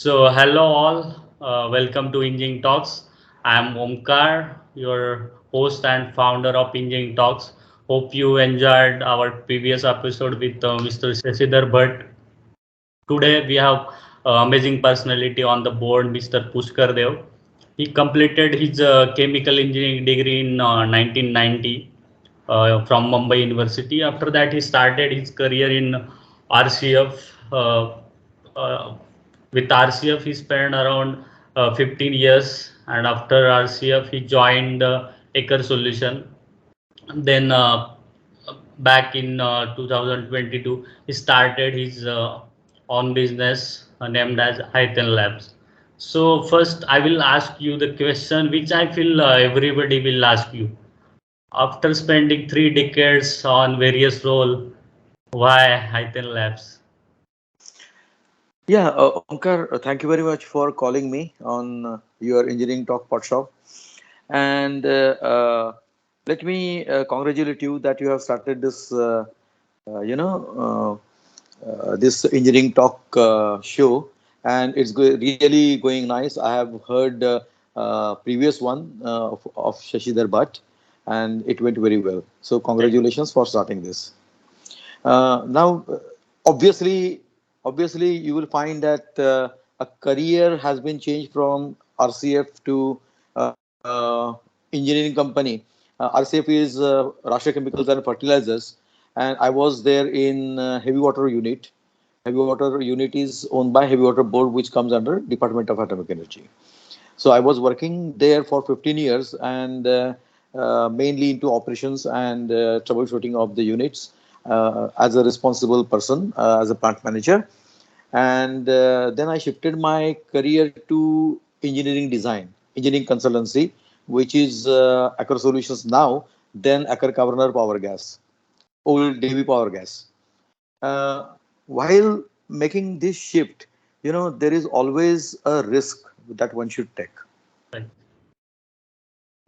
Hello all, welcome to Engineering Talks. I am Omkar, your host and founder of Engineering Talks. Hope you enjoyed our previous episode with Mr. Shasidhar Bhatt. Today we have amazing personality on the board, Mr. Pushkar Deo. He completed his chemical engineering degree in 1990 from Mumbai University. After that, he started his career in RCF. With RCF, he spent around 15 years, and after RCF, he joined Aker Solution. Then back in 2022, he started his own business named as Hythane Labs. So first, I will ask you the question which I feel everybody will ask you. After spending 3 decades on various roles, why Hythane Labs? Yeah, Omkar, thank you very much for calling me on your engineering talk pod shop. And let me congratulate you that you have started this, this engineering talk show, and it's really going nice. I have heard previous one of Shashidhar Bhatt, and it went very well. So congratulations for starting this. Now, obviously, obviously, you will find that a career has been changed from RCF to engineering company. RCF is Rashtra Chemicals and Fertilizers, and I was there in heavy water unit. Heavy water unit is owned by Heavy Water Board, which comes under Department of Atomic Energy. So I was working there for 15 years and mainly into operations and troubleshooting of the units as a responsible person, as a plant manager. And then I shifted my career to engineering design, engineering consultancy, which is Aker Solutions now, then Aker Governor Power Gas, old Davy Power Gas. Uh, while making this shift, there is always a risk that one should take. Right.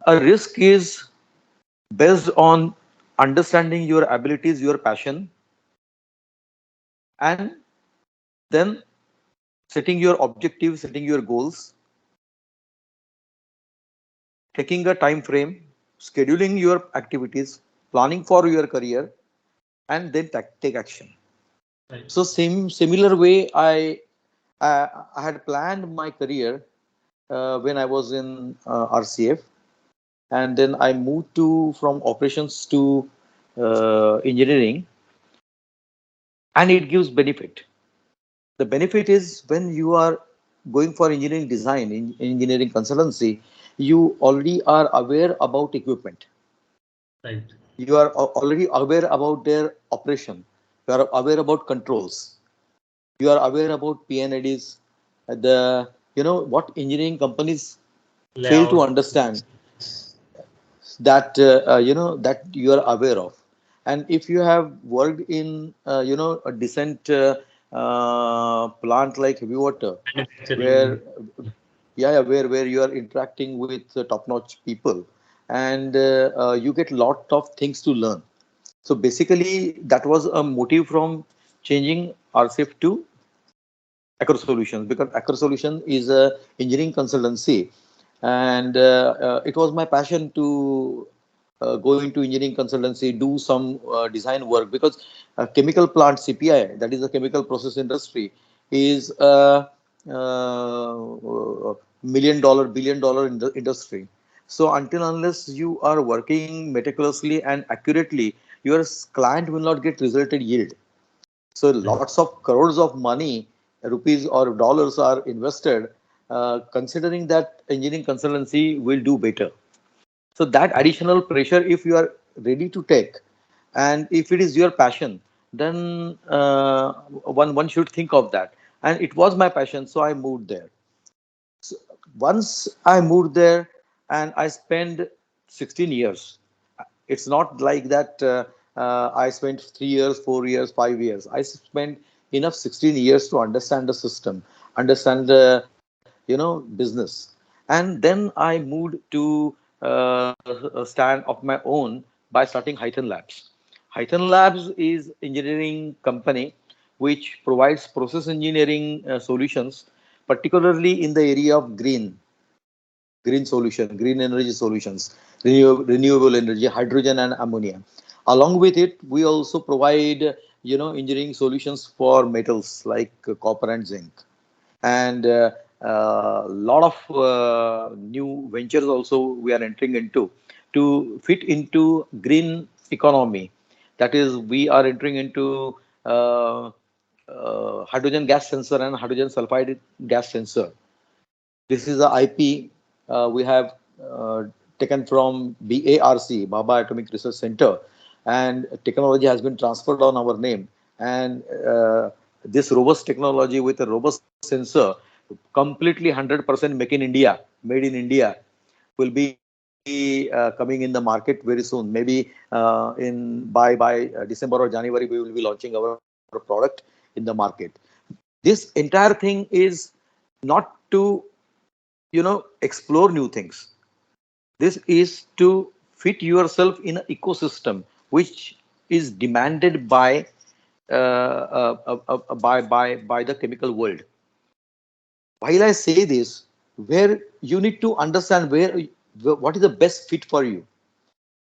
A risk is based on understanding your abilities, your passion, and then setting your objectives, setting your goals, taking a time frame, scheduling your activities, planning for your career, and then take action. Right. So similar way, I had planned my career when I was in RCF, and then I moved to from operations to engineering, and it gives benefit. The benefit is when you are going for engineering design, in engineering consultancy, you already are aware about equipment. Right. You are already aware about their operation. You are aware about controls. You are aware about PNIDs. The what engineering companies fail to Layout. understand that that you are aware of. And if you have worked in a decent plant like heavy water, Manufacturing. where where you are interacting with top-notch people, and you get lot of things to learn. So basically, that was a motive from changing RCF to Aker Solutions, because Aker Solution is a engineering consultancy, and it was my passion to go into engineering consultancy, do some design work, because chemical plant CPI, that is the chemical process industry, is a $1 million, $1 billion industry. So until unless you are working meticulously and accurately, your client will not get resulted yield. So Right. lots of crores of money, rupees or dollars are invested, considering that engineering consultancy will do better. So that additional pressure, if you are ready to take, and if it is your passion, then one should think of that. And it was my passion, so I moved there. So once I moved there, and I spent 16 years. It's not like that I spent 3 years, 4 years, 5 years. I spent enough 16 years to understand the system, understand the business, and then I moved to a stand of my own by starting Hythane Labs. Hythane Labs is engineering company which provides process engineering solutions particularly in the area of green solution, green energy solutions, renewable energy, hydrogen and ammonia. Along with it, we also provide, engineering solutions for metals like copper and zinc. And a lot of new ventures also we are entering into to fit into green economy. That is, we are entering into hydrogen gas sensor and hydrogen sulfide gas sensor. This is the IP we have taken from BARC, Baba Atomic Research Center, and technology has been transferred on our name. And this robust technology with a robust sensor, completely 100% made in India, will be coming in the market very soon. Maybe in by December or January, we will be launching our product in the market. This entire thing is not to explore new things. This is to fit yourself in an ecosystem which is demanded by the chemical world. While I say this, where you need to understand what is the best fit for you.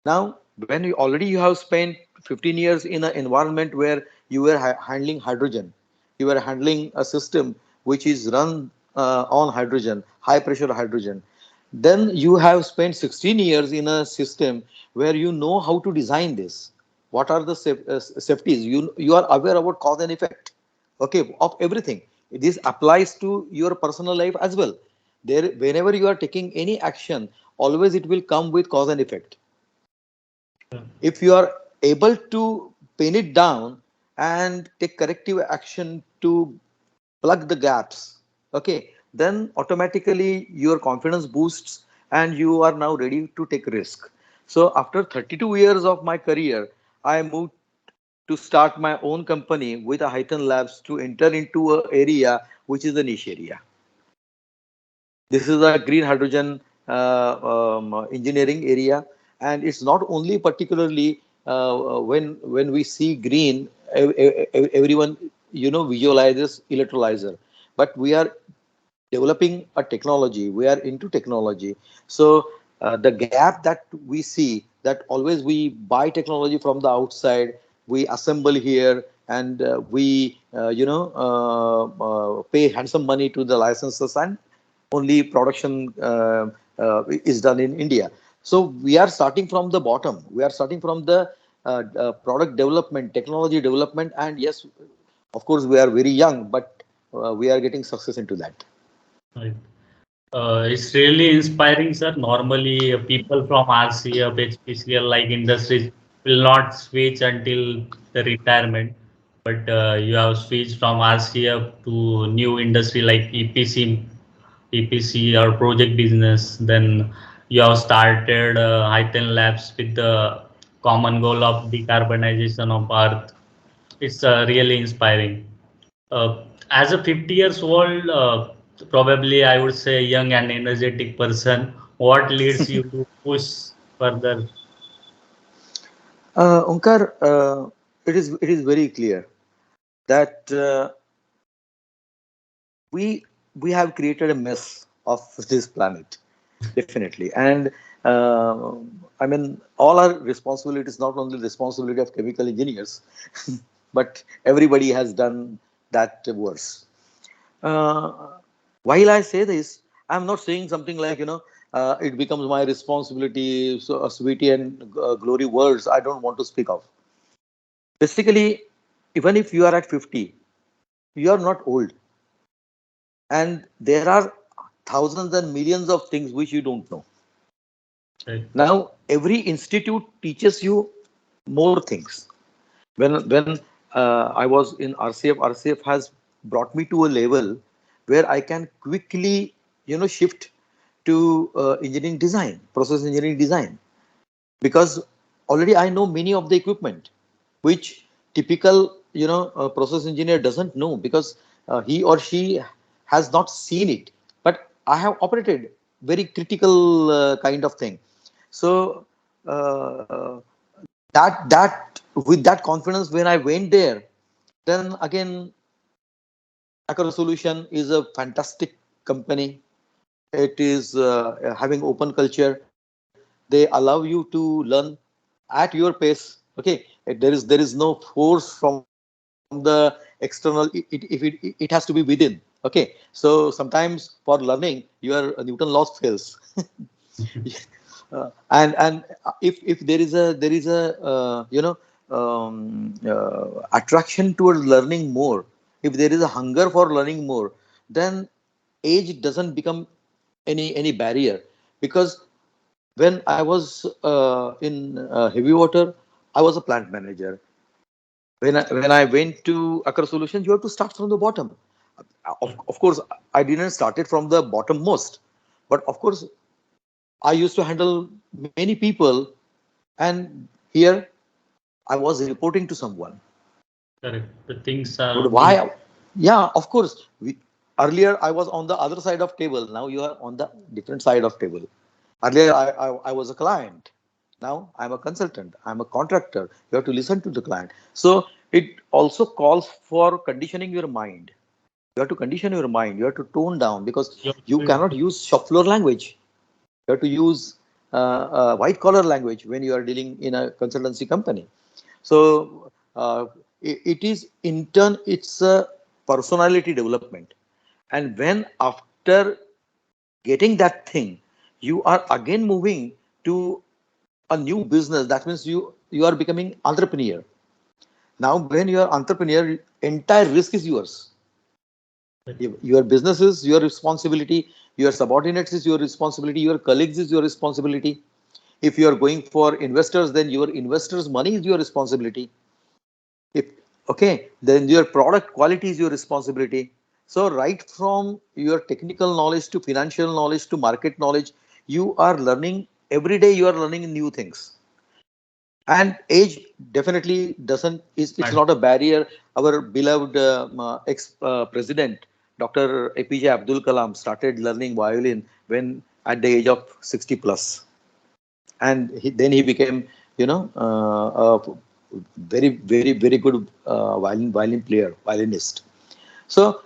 Now, when you have spent 15 years in an environment where you were handling hydrogen, you were handling a system which is run on hydrogen, high pressure hydrogen. Then you have spent 16 years in a system where you know how to design this. What are the safeties? You are aware about cause and effect. Okay, of everything. This applies to your personal life as well. There, whenever you are taking any action, always it will come with cause and effect. If you are able to pin it down and take corrective action to plug the gaps, okay, then automatically your confidence boosts and you are now ready to take risk. So after 32 years of my career, I moved to start my own company with a Hythane Labs to enter into an area which is a niche area. This is a green hydrogen engineering area, and it's not only particularly when we see green, everyone visualizes electrolyzer, but we are developing a technology. We are into technology. So the gap that we see, that always we buy technology from the outside, we assemble here, and we pay handsome money to the licensors, and only production is done in India. So we are starting from the bottom. We are starting from the product development, technology development, and yes, of course, we are very young, but we are getting success into that. Right. It's really inspiring, sir. Normally, people from RCF, HPCL like industries will not switch until the retirement. But you have switched from RCF to new industry like EPC or project business. Then you have started Hythane Labs with the common goal of decarbonization of Earth. It's really inspiring. As a 50 years old, probably I would say young and energetic person, what leads you to push further? Onkar, it is very clear that we we have created a mess of this planet, definitely. And uh, I mean, all our responsibility is not only responsibility of chemical engineers, but everybody has done that worse. Uh, while I say this, I'm not saying something like, it becomes my responsibility, so sweetie and glory words I don't want to speak of. Basically, even if you are at 50, you are not old. And there are thousands and millions of things which you don't know. Right. Now, every institute teaches you more things. When I was in RCF has brought me to a level where I can quickly, shift to engineering design, process engineering design, because already I know many of the equipment, which typical, process engineer doesn't know, because he or she has not seen it. But I have operated very critical kind of thing. So uh, that with that confidence, when I went there, then again Aker Solution is a fantastic company. It is having open culture. They allow you to learn at your pace. Okay, there is no force from the external. If it has to be within. Okay, so sometimes for learning your Newton laws fails. And if there is a attraction towards learning more, if there is a hunger for learning more, then age doesn't become any barrier. Because when I was in heavy water, I was a plant manager. When I went to Aker Solutions, you have to start from the bottom. Of course, I didn't start it from the bottom most, but of course I used to handle many people, and here I was reporting to someone. Correct. The things are But being why? Yeah, of course. Earlier I was on the other side of table. Now you are on the different side of table. Earlier I was a client. Now I'm a consultant. I'm a contractor. You have to listen to the client. So it also calls for conditioning your mind. You have to condition your mind. You have to tone down, because your you field. cannot use shop floor language. You have to use white collar language when you are dealing in a consultancy company. So it is in turn, it's a personality development. And when after getting that thing, you are again moving to a new business, that means you are becoming entrepreneur. Now when you are entrepreneur, entire risk is yours. Your business is your responsibility, your subordinates is your responsibility, your colleagues is your responsibility. If you are going for investors, then your investors money is your responsibility. If okay, then your product quality is your responsibility. So right from your technical knowledge to financial knowledge to market knowledge, you are learning every day. You are learning new things, and age definitely doesn't is it's Mad. not a barrier. Our beloved ex president Dr. APJ Abdul Kalam started learning violin when at the age of 60 plus, and then he became, a very good violin player, violinist. So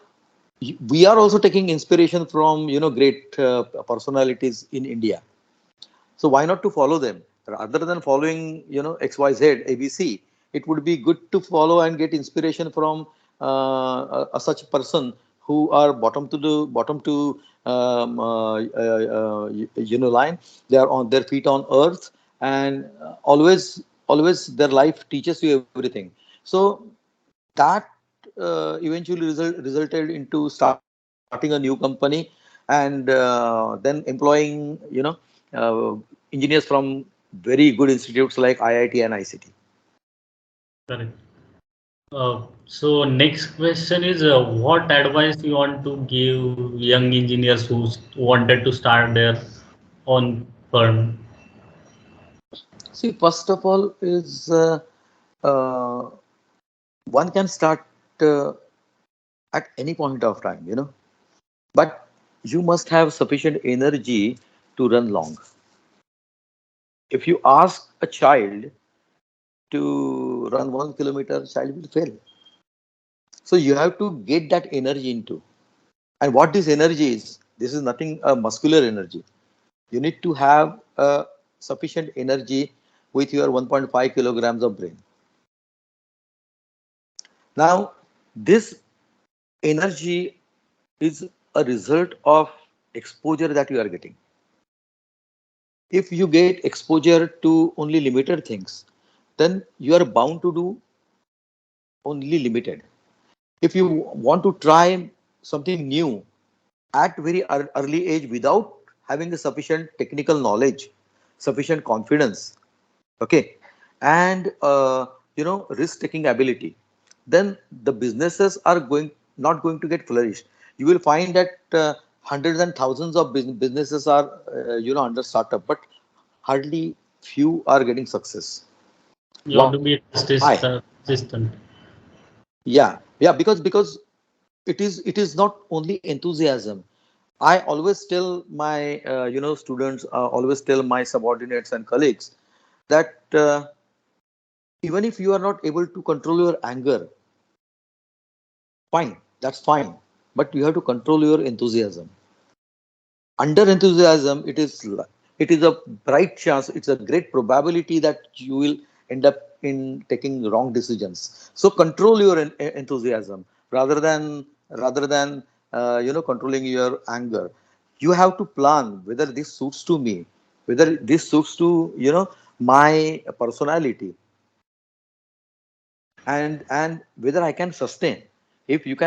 we are also taking inspiration from great personalities in India. So why not to follow them? Rather than following, XYZ, ABC, it would be good to follow and get inspiration from such a person who are bottom to line. They are on their feet on earth, and always their life teaches you everything. So that eventually resulted into starting a new company, and then employing engineers from very good institutes like IIT and ICT. Correct. So next question is, what advice you want to give young engineers who wanted to start their own firm? See, first of all, is uh, one can start uh, at any point of time, but you must have sufficient energy to run long. If you ask a child to run 1 kilometer, child will fail. So you have to get that energy into. And what this energy is, this is nothing a muscular energy. You need to have sufficient energy with your 1.5 kilograms of brain. Now, this energy is a result of exposure that you are getting. If you get exposure to only limited things, then you are bound to do only limited. If you want to try something new at very early age without having a sufficient technical knowledge, sufficient confidence, okay, and risk taking ability, then the businesses are going not going to get flourished. You will find that hundreds and thousands of businesses are under startup, but hardly few are getting success. You have to Why? be consistent. Yeah, because it is not only enthusiasm. I always tell my students, always tell my subordinates and colleagues that even if you are not able to control your anger, fine, that's fine. but you have to control your enthusiasm. Under enthusiasm, it is a bright chance, it's a great probability that you will end up in taking wrong decisions. So control your enthusiasm rather than controlling your anger. You have to plan whether this suits to me, whether this suits to my personality, and whether I can sustain. If you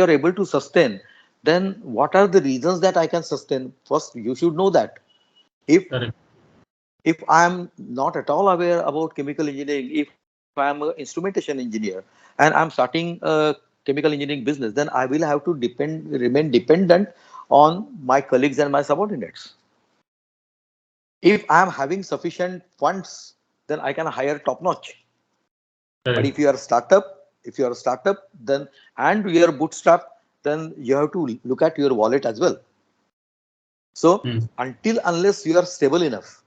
are able to sustain, then what are the reasons that I can sustain? First, you should know that. If correct, if I am not at all aware about chemical engineering, if I am an instrumentation engineer and I'm starting a chemical engineering business, then I will have to remain dependent on my colleagues and my subordinates. If I am having sufficient funds, then I can hire top notch. But correct. if you are a startup, then and you are bootstrap, then you have to look at your wallet as well. So Hmm. until unless you are stable enough,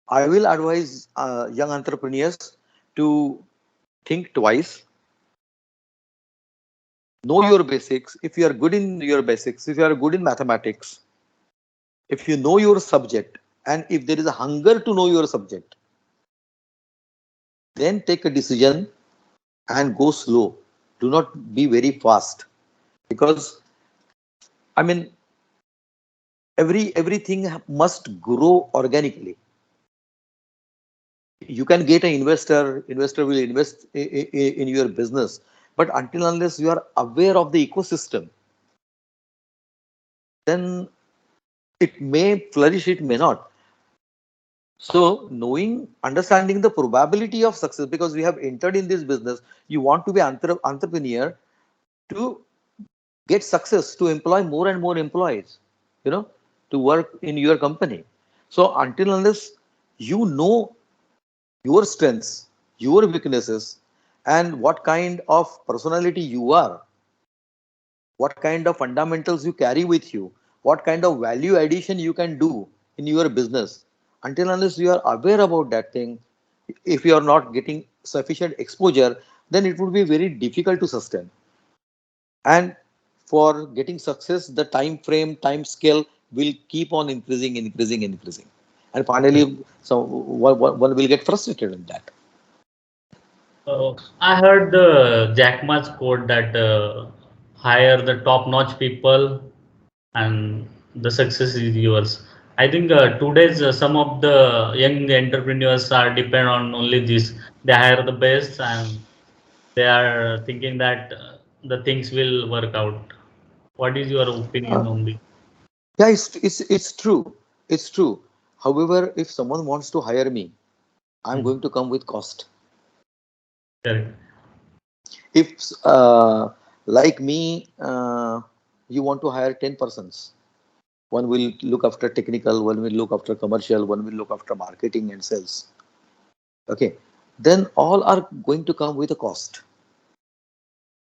I will advise young entrepreneurs to think twice, know your basics. If you are good in your basics, if you are good in mathematics, if you know your subject, and if there is a hunger to know your subject, then take a decision and go slow. Do not be very fast, because I mean everything must grow organically. You can get an investor will invest in your business, but until unless you are aware of the ecosystem, then it may flourish, it may not. So knowing, understanding the probability of success, because we have entered in this business, you want to be entrepreneur to get success, to employ more and more employees, you know, to work in your company. So until unless you know your strengths, your weaknesses, and what kind of personality you are, what kind of fundamentals you carry with you, what kind of value addition you can do in your business. Until unless you are aware about that thing, if you are not getting sufficient exposure, then it would be very difficult to sustain. And for getting success, the time frame, time scale will keep on increasing. And finally, so one will get frustrated in that. I heard the Jack Ma's quote that hire the top-notch people and the success is yours. I think today's some of the young entrepreneurs are depend on only this. They hire the best and they are thinking that the things will work out. What is your opinion Uh, on this? Yeah, it's true. It's true. However, if someone wants to hire me, I'm Hmm. going to come with cost. Correct. If like me, you want to hire 10 persons, one will look after technical, one will look after commercial, one will look after marketing and sales. Okay, then all are going to come with a cost.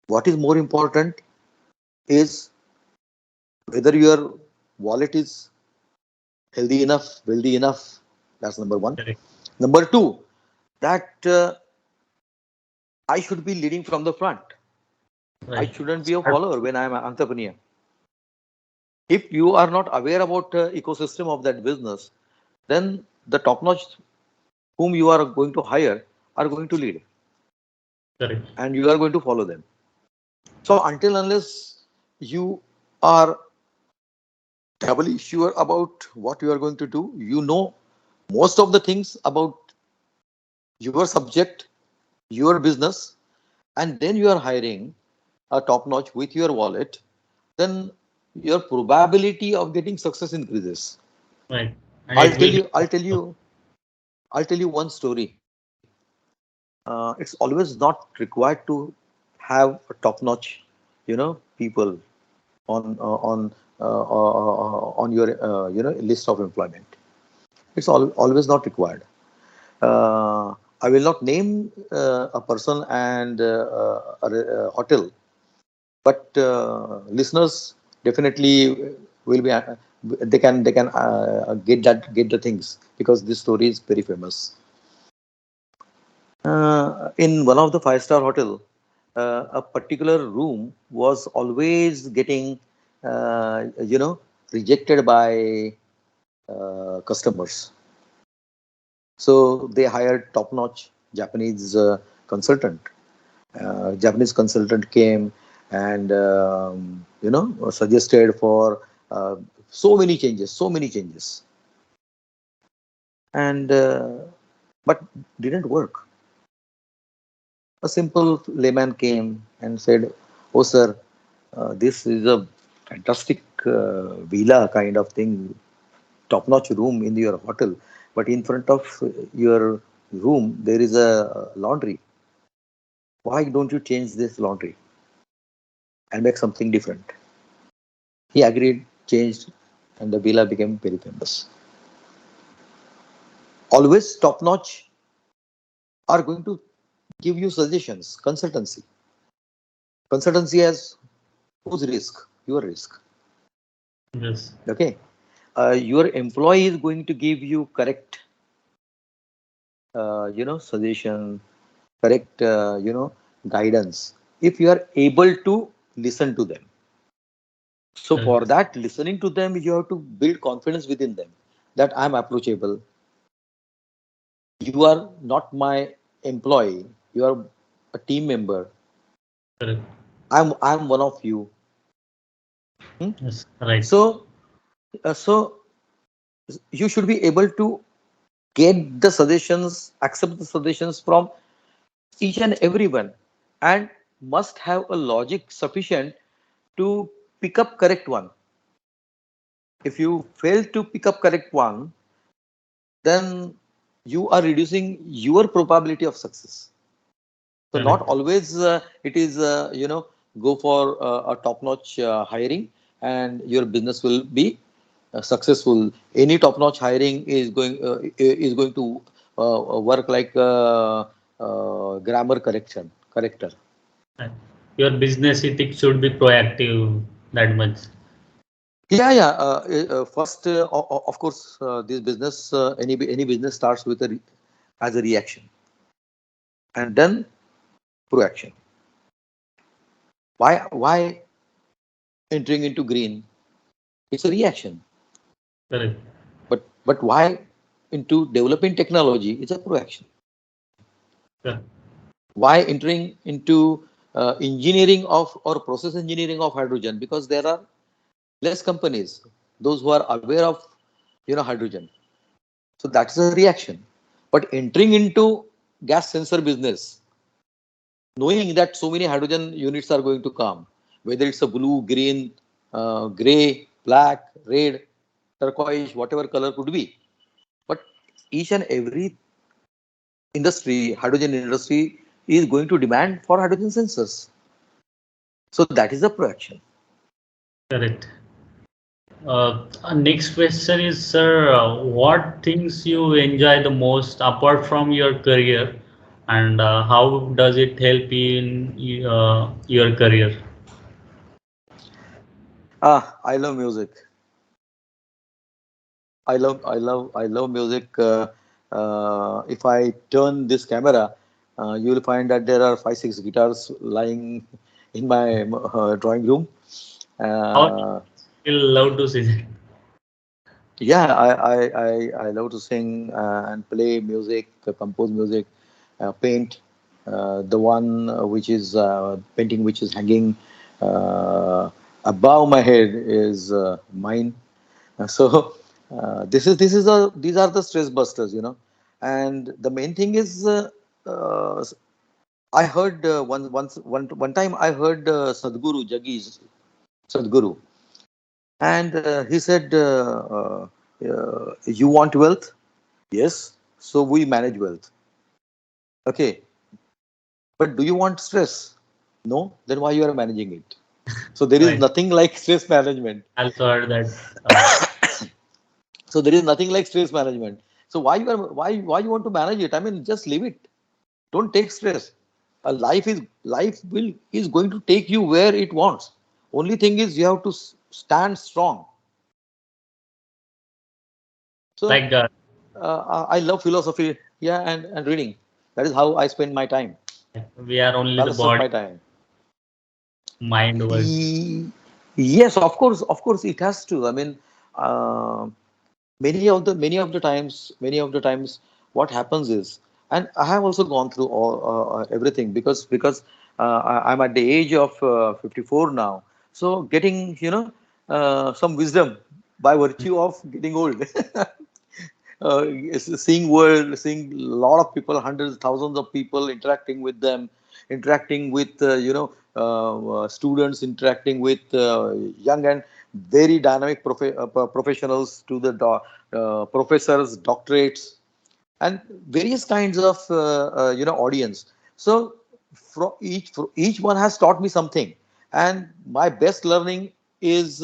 What is more important is whether your wallet is healthy enough, wealthy enough. That's number one. Correct. Number two, that I should be leading from the front. I Right. shouldn't be a Start. follower when I'm an entrepreneur. If you are not aware about the ecosystem of that business, then the top notch whom you are going to hire are going to lead, Correct. and you are going to follow them. So until unless you are doubly sure about what you are going to do, you know most of the things about your subject, your business, and then you are hiring a top notch with your wallet, then your probability of getting success increases. Right. And I'll it tell will you, be. I'll tell you one story. It's always not required to have a top notch, people on your list of employment. It's always not required. I will not name a person and a hotel, but listeners definitely will be they can get the things, because this story is very famous. In one of the five-star hotel, a particular room was always getting, rejected by customers. So they hired top-notch Japanese consultant. Japanese consultant came and suggested for uh, so many changes, and but didn't work. A simple layman came and said, "Oh, sir, this is a fantastic villa kind of thing, top-notch room in your hotel, but in front of your room there is a laundry. Why don't you change this laundry and make something different?" He agreed, changed, and the villa became very famous. Always top-notch are going to give you suggestions, consultancy. Consultancy has whose risk? Your risk. Yes. Okay. Your employee is going to give you correct, suggestion, correct, guidance. If you are able to listen to them. So for Correct. that, listening to them, you have to build confidence within them that I'm approachable. You are not my employee. You are a team member. Correct. I'm one of you. Hmm? Yes. Right. So so you should be able to get the suggestions, accept the suggestions from each and everyone, and must have a logic sufficient to pick up correct one. If you fail to pick up correct one, then you are reducing your probability of success. So not Correct. always it is go for a top-notch hiring and your business will be successful. Any top-notch hiring is going to work like grammar corrector. Right. Your business ethics should be proactive that much. Yeah, yeah. First, of course, this business, any business starts with as a reaction and then proaction. Why entering into green? It's a reaction. Correct. But why into developing technology? It's a proaction. Correct. Why entering into engineering of or process engineering of hydrogen? Because there are less companies, those who are aware of hydrogen. So that's a reaction. But entering into gas sensor business, knowing that so many hydrogen units are going to come, whether it's a blue, green, gray, black, red, turquoise, whatever color could be. But each and every industry, hydrogen industry, is going to demand for hydrogen sensors. So that is the proaction. Correct. Next question is, sir, what things you enjoy the most apart from your career, and how does it help you in your career? I love music. I love music. If I turn this camera, you will find that there are 5, 6 guitars lying in my drawing room. How Uh, you love to see that? yeah, I love to sing and play music, compose music, paint. The one which is painting which is hanging uh, above my head is mine. So these are the stress busters, and the main thing is uh, I heard one time I heard Sadhguru Jagi's Sadhguru, and he said, "You want wealth? Yes. So we manage wealth. Okay. But do you want stress? No. Then why you are managing it? So there is Right. nothing like stress management. I also heard that. So there is nothing like stress management. So why you want to manage it? I mean, just leave it. Don't take stress. Life will is going to take you where it wants. Only thing is you have to stand strong. So Like I love philosophy, yeah, and reading. That is how I spend my time. we are only the Balance of body, my time. mind was. E- yes, of course, it has to. I mean, uh, many of the times, what happens is, and I have also gone through all everything, because I'm at the age of 54 now. So getting some wisdom by virtue of getting old. Seeing world, seeing a lot of people, hundreds, thousands of people, interacting with them, interacting with students, interacting with young and very dynamic professionals, to the professors, doctorates, and various kinds of audience. So each one has taught me something, and my best learning is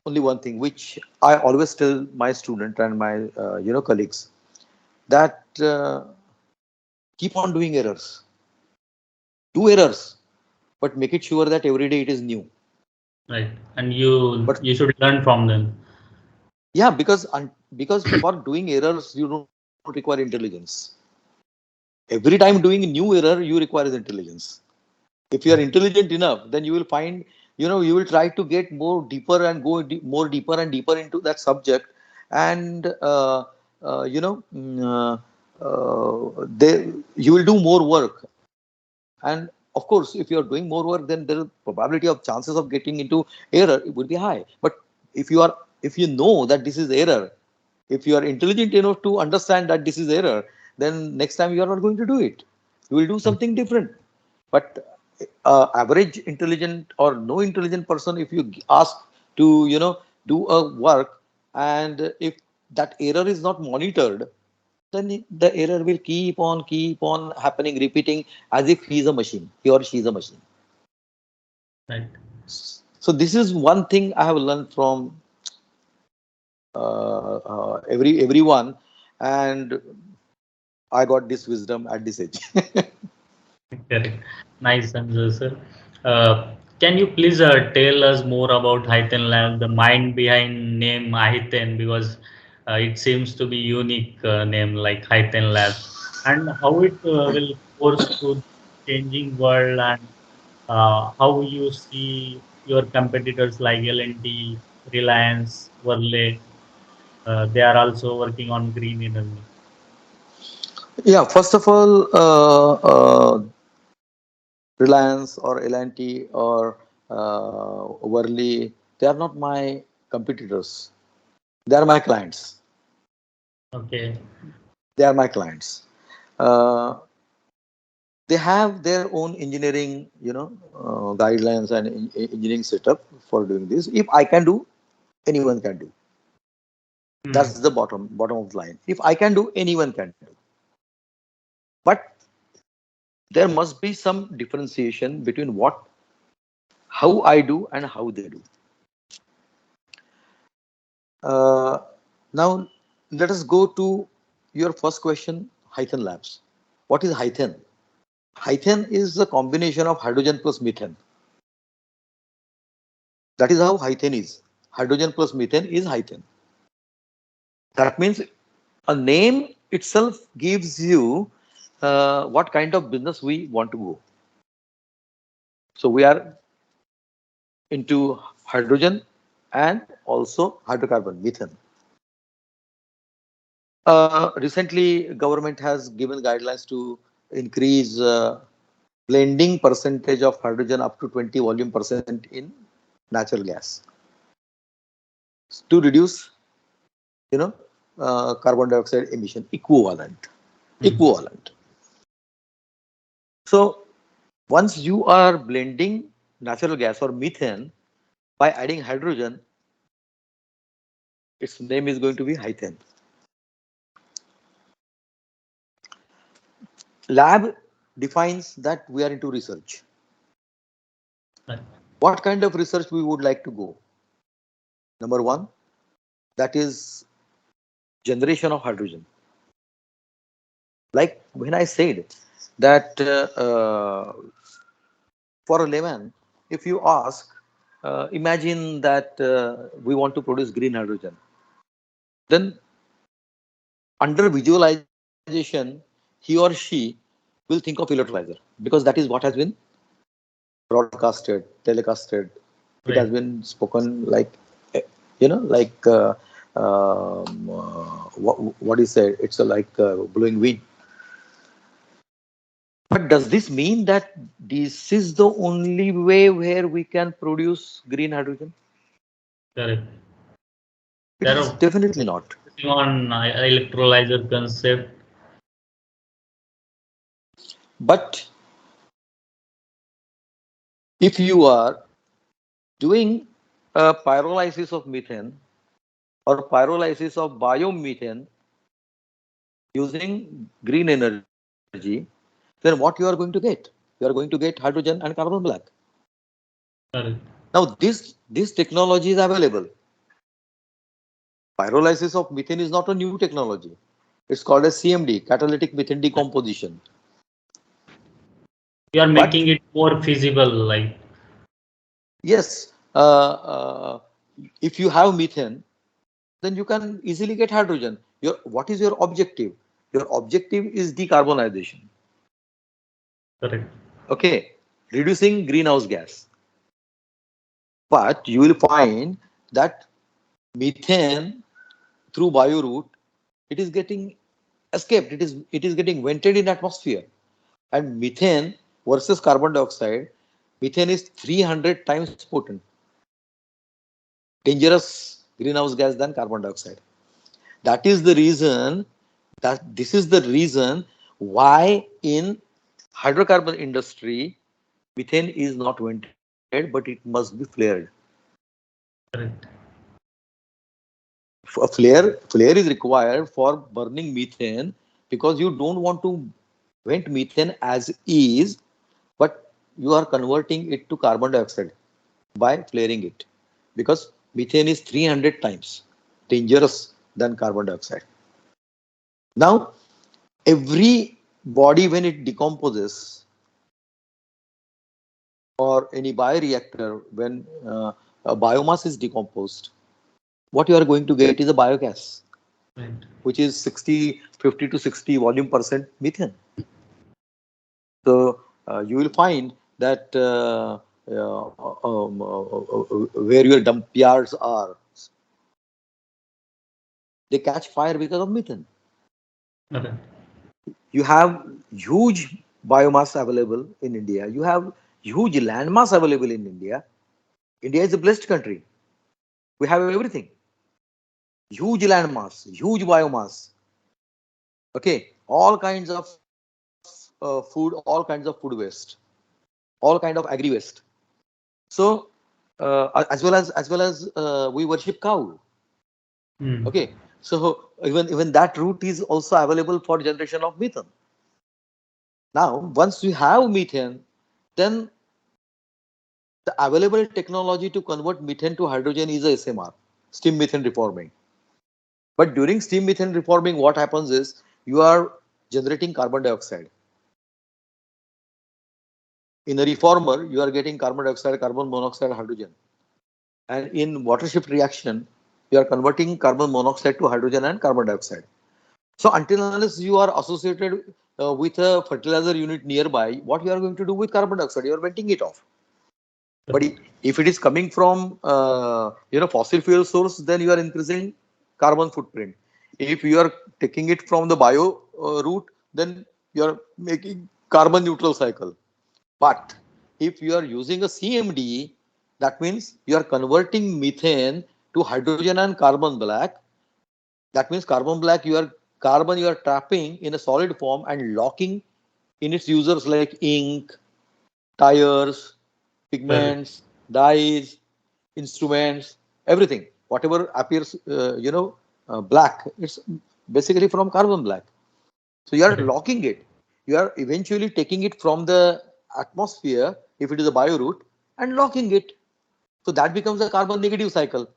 only one thing, which I always tell my student and my colleagues, that keep on doing errors, do errors, but make it sure that every day it is new. Right, and you But you should learn from them. yeah, because for doing errors you don't require intelligence. Every time doing a new error, you require intelligence. If you are intelligent enough, then you will find, you will try to get more deeper and go more deeper and deeper into that subject. And you will do more work. And of course, if you are doing more work, then the probability of chances of getting into error, it would be high. But if you know that this is error, if you are intelligent enough to understand that this is error, then next time you are not going to do it. You will do something different. But average intelligent or no intelligent person, if you ask to do a work, and if that error is not monitored, then the error will keep on happening, repeating, as if he is a machine, he or she is a machine. Right. So this is one thing I have learned from everyone, and I got this wisdom at this age. Correct. Nice answer, sir. Can you please tell us more about Hythane Lab, the mind behind name Hythane, because it seems to be unique name like Hythane Labs, and how it will force through changing world, and how you see your competitors like L&T, Reliance, Worley, they are also working on green energy. Yeah, first of all, Reliance or L&T or Worley, they are not my competitors. They are my clients. Okay. They are my clients. Uh, they have their own engineering, guidelines and engineering setup for doing this. If I can do, anyone can do. Hmm. That's the bottom of the line. If I can do, anyone can do. But there must be some differentiation between how I do and how they do. Uh, Now, let us go to your first question, Hythane Labs. What is Hythane? Hythane is a combination of hydrogen plus methane. That is how Hythane is. Hydrogen plus methane is Hythane. That means a name itself gives you what kind of business we want to go. So we are into hydrogen and also hydrocarbon, methane. Recently, government has given guidelines to increase blending percentage of hydrogen up to 20 volume percent in natural gas to reduce, you know, carbon dioxide emission equivalent. Hmm. Equivalent. So once you are blending natural gas or methane by adding hydrogen, its name is going to be Hythane. Lab defines that we are into research. Right. What kind of research we would like to go? Number one, that is generation of hydrogen. Like when I said that for a layman, if you ask, imagine that we want to produce green hydrogen, then under visualization, he or she will think of electrolyzer, because that is what has been broadcasted, telecasted. It has Right. been spoken like, eh, like what is said. It's like blowing wind. But does this mean that this is the only way where we can produce green hydrogen? Correct. It There is are definitely not. focusing on electrolyzer concept. But if you are doing a pyrolysis of methane or pyrolysis of biomethane using green energy, then what you are going to get? You are going to get hydrogen and carbon black. Correct. Now, this technology is available. Pyrolysis of methane is not a new technology. It's called as CMD, catalytic methane decomposition. You are But making it more feasible, like yes, if you have methane, then you can easily get hydrogen. What is your objective? Your objective is decarbonization. correct. Okay, reducing greenhouse gas. But you will find that methane through bio route, it is getting escaped. It is getting vented in atmosphere. And methane versus carbon dioxide, methane is 300 times potent, dangerous greenhouse gas than carbon dioxide. That is the reason this is the reason why in hydrocarbon industry methane is not vented, but it must be flared. Correct. A flare is required for burning methane because you don't want to vent methane as is, but you are converting it to carbon dioxide by flaring it, because methane is 300 times dangerous than carbon dioxide. Now, every body when it decomposes, or any bioreactor when a biomass is decomposed, what you are going to get is a biogas, Right. which is 50 to 60 volume percent methane. So you will find that where your dump yards are, they catch fire because of methane. Correct. You have huge biomass available in India. You have huge landmass available in India. India is a blessed country. We have everything. Huge landmass, huge biomass. Okay, all kinds of food, all kinds of food waste, all kind of agri waste. So as well as we worship cow. Hmm. Okay, so even that route is also available for generation of methane. Now, once we have methane, then the available technology to convert methane to hydrogen is a SMR, steam methane reforming. But during steam methane reforming, what happens is you are generating carbon dioxide. In a reformer, you are getting carbon dioxide, carbon monoxide, hydrogen. And in water shift reaction, you are converting carbon monoxide to hydrogen and carbon dioxide. So until unless you are associated with a fertilizer unit nearby, what you are going to do with carbon dioxide? You are venting it off. But Correct. if it is coming from fossil fuel source, then you are increasing carbon footprint. If you are taking it from the bio route, then you are making carbon neutral cycle. But if you are using a CMD, that means you are converting methane to hydrogen and carbon black. That means carbon you are trapping in a solid form and locking in its users like ink, tires, Correct. pigments, dyes, instruments, everything. Whatever appears, black, it's basically from carbon black. So you are Correct. locking it. You are eventually taking it from the atmosphere, if it is a bio route, and locking it. So that becomes a carbon negative cycle.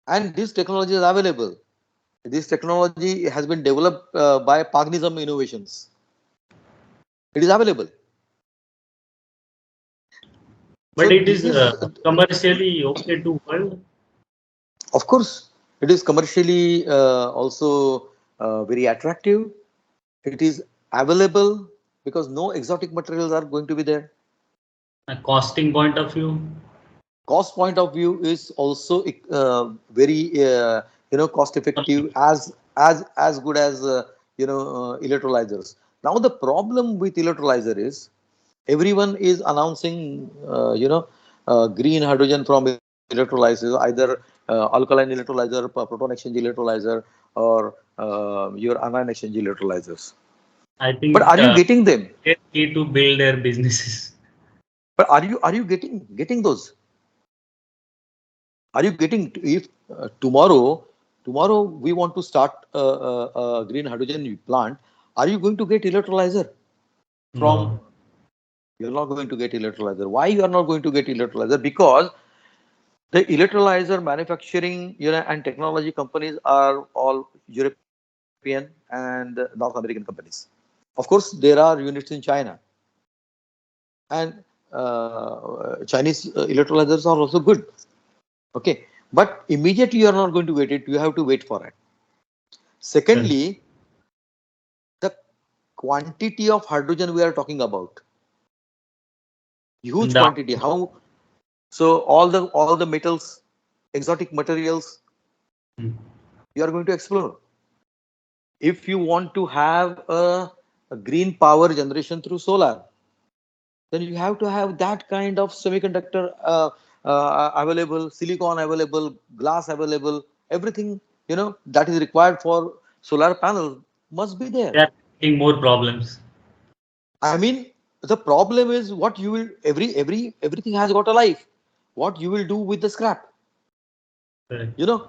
And this technology is available. This technology has been developed by Pagnism Innovations. It is available. But So it this is is, commercially okay to world. of course, it is commercially also very attractive. It is available because no exotic materials are going to be there. A costing point of view. Cost point of view is also very cost effective, as good as electrolyzers. Now the problem with electrolyzer is everyone is announcing green hydrogen from electrolyzers, either alkaline electrolyzer, proton exchange electrolyzer, or your anion exchange electrolyzers. I But think are you getting them? they're key to build their businesses. But are you getting those? Are you getting, if tomorrow we want to start a green hydrogen plant, are you going to get electrolyzer from? No, You're not going to get electrolyzer. Why you are not going to get electrolyzer? Because the electrolyzer manufacturing, and technology companies are all European and North American companies. Of course, there are units in China, and Chinese electrolyzers are also good. Okay, but immediately you are not going to get it. You have to wait for it. correct. Secondly, the quantity of hydrogen we are talking about, huge And the, quantity. How? So all the metals, exotic materials, you are going to explore. If you want to have a green power generation through solar, then you have to have that kind of semiconductor available, silicon available, glass available, everything that is required for solar panel must be there. they are creating more problems. I mean, the problem is what you will, everything has got a life. What you will do with the scrap? Correct. You know,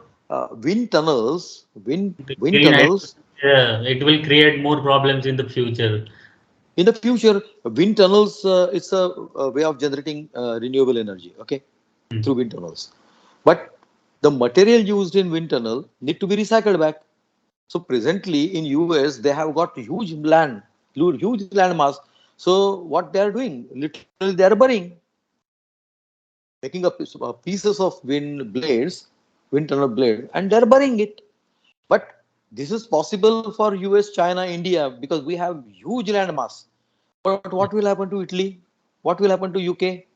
wind tunnels, The wind green hydrogen, tunnels. yeah, it will create more problems in the future. In the future, wind tunnels, it's a way of generating renewable energy. Okay, through wind tunnels. But the material used in wind tunnel need to be recycled back. So presently in US, they have got huge land mass. So what they are doing? Literally, they are burning, making up pieces of wind tunnel blade, and they're burning it. But this is possible for US, China, India because we have huge land mass. But what will happen to Italy? What will happen to UK?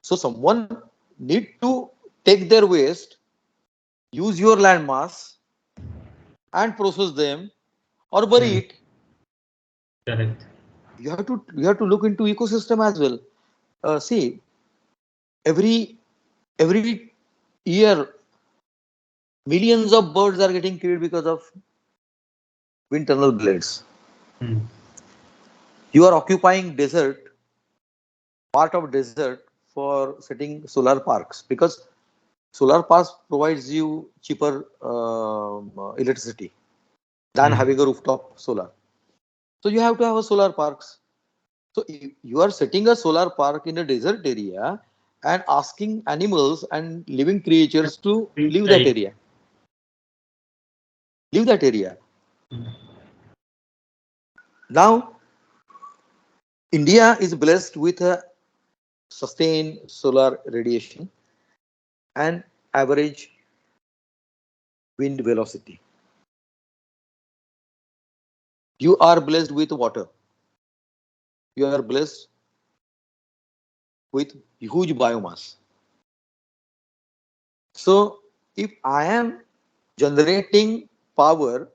So someone need to take their waste, use your land mass, and process them or bury Hmm. it. Correct. You have to look into ecosystem as well. See, every year millions of birds are getting killed because of wind tunnel blades. Hmm. You are occupying desert, part of desert, for setting solar parks because solar parks provides you cheaper electricity than Hmm. having a rooftop solar. So you have to have a solar parks. So you are setting a solar park in a desert area and asking animals and living creatures to Think leave that like, area. Leave that area. Now, India is blessed with a sustained solar radiation and average wind velocity. You are blessed with water. You are blessed with huge biomass. So, if I am generating power,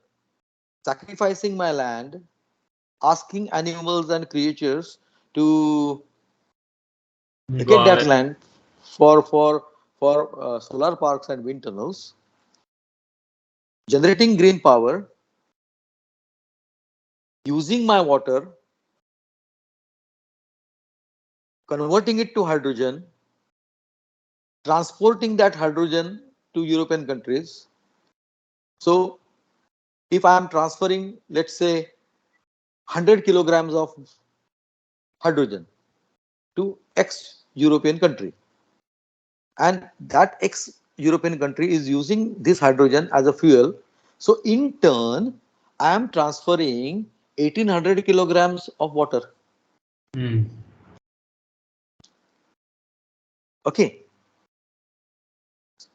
sacrificing my land, asking animals and creatures to go vacate that away. land for solar parks and wind tunnels, generating green power, using my water, converting it to hydrogen, transporting that hydrogen to European countries. So, if I am transferring, let's say, 100 kilograms of hydrogen to X European country, and that X European country is using this hydrogen as a fuel. So in turn, I am transferring 1800 kilograms of water. Hmm. Okay,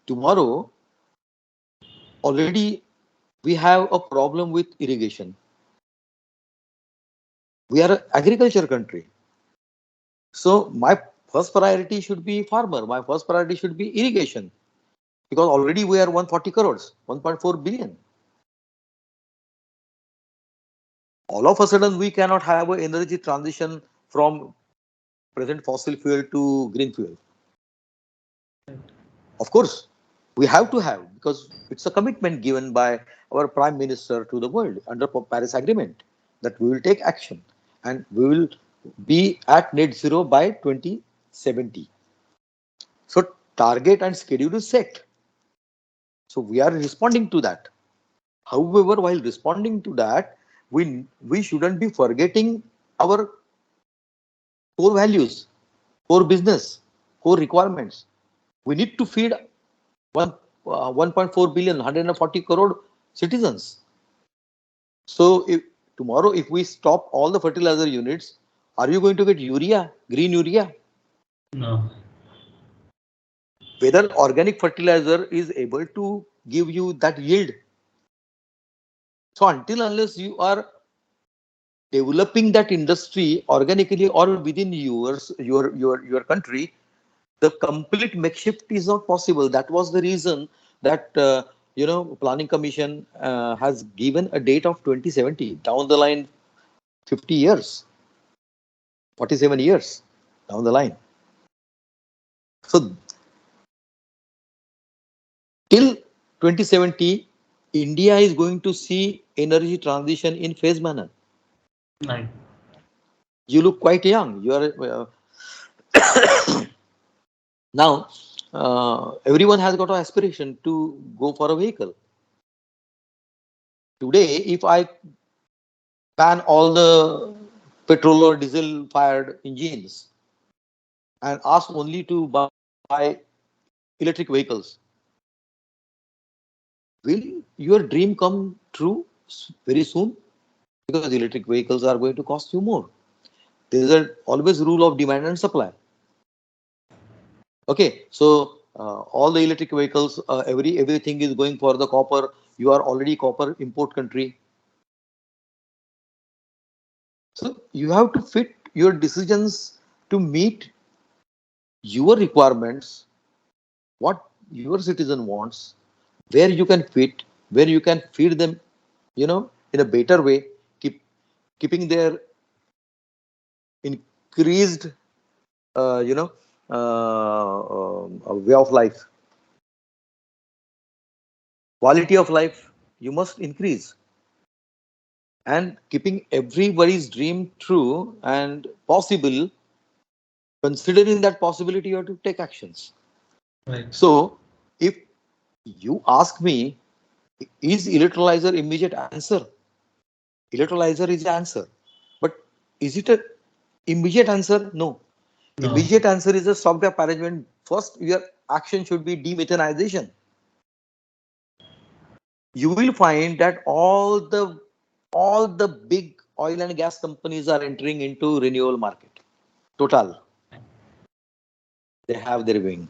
tomorrow already we have a problem with irrigation. We are an agriculture country. So my first priority should be farmer. My first priority should be irrigation, because already we are 140 crores, 1.4 billion. All of a sudden, we cannot have an energy transition from present fossil fuel to green fuel. Of course, we have to have, because it's a commitment given by our Prime Minister to the world under Paris Agreement, that we will take action and we will be at net zero by 2070. So target and schedule is set. So we are responding to that. However, while responding to that, we shouldn't be forgetting our core values, core business, core requirements. We need to feed 1.4 billion, 140 crore citizens. So if tomorrow, if we stop all the fertilizer units, are you going to get urea, green urea? No. Whether organic fertilizer is able to give you that yield. So until unless you are developing that industry organically or within your country, the complete makeshift is not possible. That was the reason that planning commission has given a date of 2070, down the line 50 years, 47 years down the line. So till 2070, India is going to see energy transition in phase manner. Right. You look quite young. You are now. Everyone has got an aspiration to go for a vehicle. Today, if I ban all the petrol or diesel fired engines and ask only to buy electric vehicles, will your dream come true very soon? Because electric vehicles are going to cost you more. There is a always rule of demand and supply. Okay, so all the electric vehicles, everything is going for the copper. You are already copper import country, so you have to fit your decisions to meet your requirements, what your citizen wants, where you can fit, where you can feed them, in a better way, keeping their increased, uh, you know, way of life, quality of life. You must increase, and keeping everybody's dream true and possible. Considering that possibility, you have to take actions. Right. So, if you ask me, is electrolyzer immediate answer? Electrolyzer is the answer. But is it a immediate answer? No. No. Immediate answer is a stopgap arrangement. First, your action should be demethanization. You will find that all the big oil and gas companies are entering into renewable market. Total, they have their wing.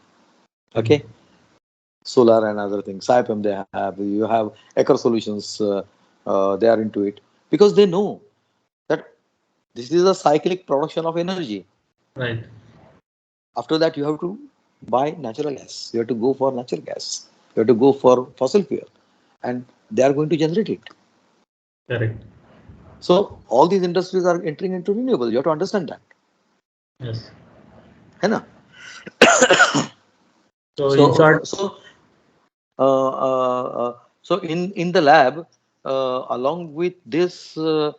Okay, solar and other things. Saipem they have. You have Aker Solutions. They are into it because they know that this is a cyclic production of energy. Right. After that, you have to buy natural gas. You have to go for natural gas. You have to go for fossil fuel, and they are going to generate it. Correct. So all these industries are entering into renewable. You have to understand that. Yes. है ना? So in So short, uh, uh, uh, so in the lab, along with this, uh,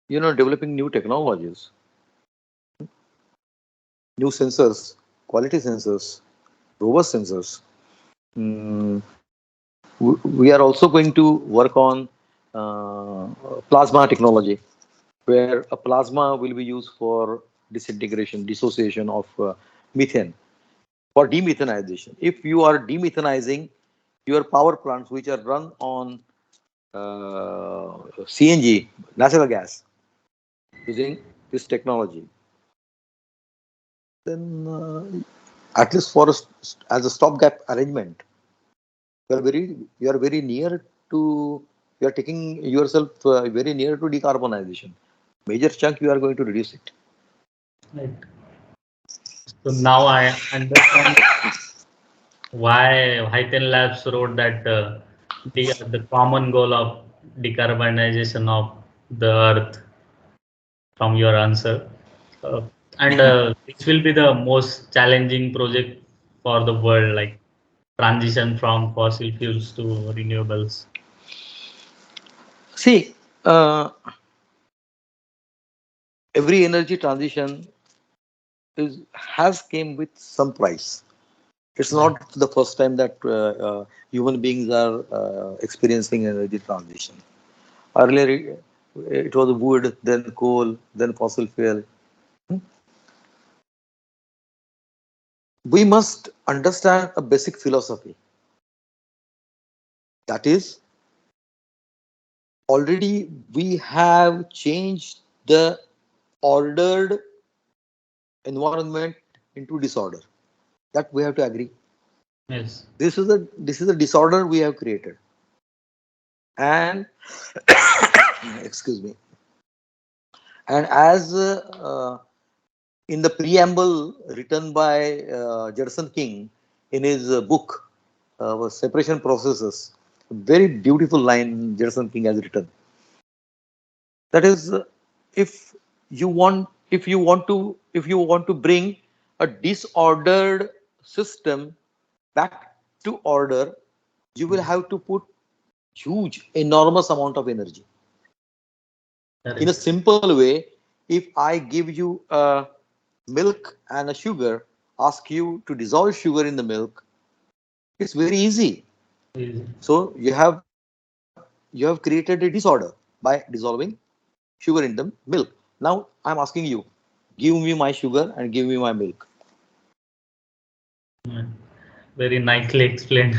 developing new technologies, new sensors, quality sensors, robust sensors. Mm, we are also going to work on plasma technology, where a plasma will be used for disintegration, dissociation of methane, for demethanization. If you are demethanizing your power plants, which are run on CNG, natural gas, using this technology, then at least for as a stopgap arrangement, you are very near to, you are taking yourself very near to decarbonization. major chunk you are going to reduce it. Right. So now I understand why Hythane Labs wrote that the common goal of decarbonization of the earth from your answer. Uh, and this will be the most challenging project for the world, like transition from fossil fuels to renewables. See, every energy transition has came with some price. It's Right. not the first time that human beings are experiencing energy transition. Earlier, it was wood, then coal, then fossil fuel. We must understand a basic philosophy. That is, already we have changed the ordered environment into disorder. That we have to agree. Yes. This is a disorder we have created. And excuse me. And as in the preamble written by Judson King in his book, Separation Processes, a very beautiful line Judson King has written. That is, if if you want to bring a disordered system back to order, you will have to put huge, enormous amount of energy. In a Correct. simple way, if I give you a milk and a sugar, ask you to dissolve sugar in the milk, it's very easy. Easy. So you have created a disorder by dissolving sugar in the milk. Now I'm asking you, give me my sugar and give me my milk. Mm. Very nicely explained.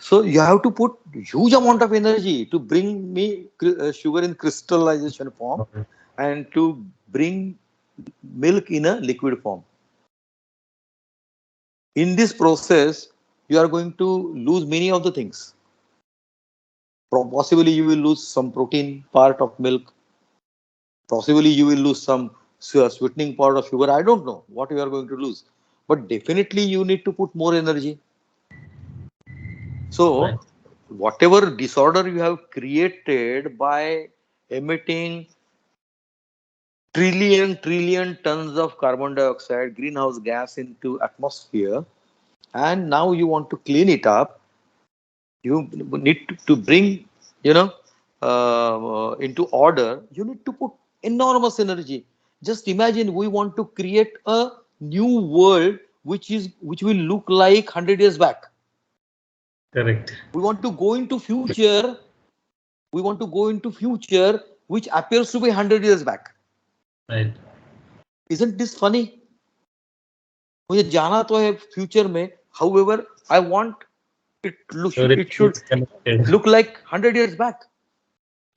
So you have to put huge amount of energy to bring me sugar in crystallization form and to bring milk in a liquid form. In this process, you are going to lose many of the things. Possibly you will lose some protein part of milk. Possibly you will lose some sweetening part of sugar. I don't know what you are going to lose, but definitely you need to put more energy. Right. So whatever disorder you have created by emitting trillion tons of carbon dioxide greenhouse gas into atmosphere, and now you want to clean it up, you need to bring, you know into order, you need to put enormous energy. Just imagine, we want to create a new world which will look like 100 years back. Correct. We want to go into future, which appears to be 100 years back. Right. Isn't this funny? मुझे जाना तो है future में, however I want it Everything should is connected. look like 100 years back.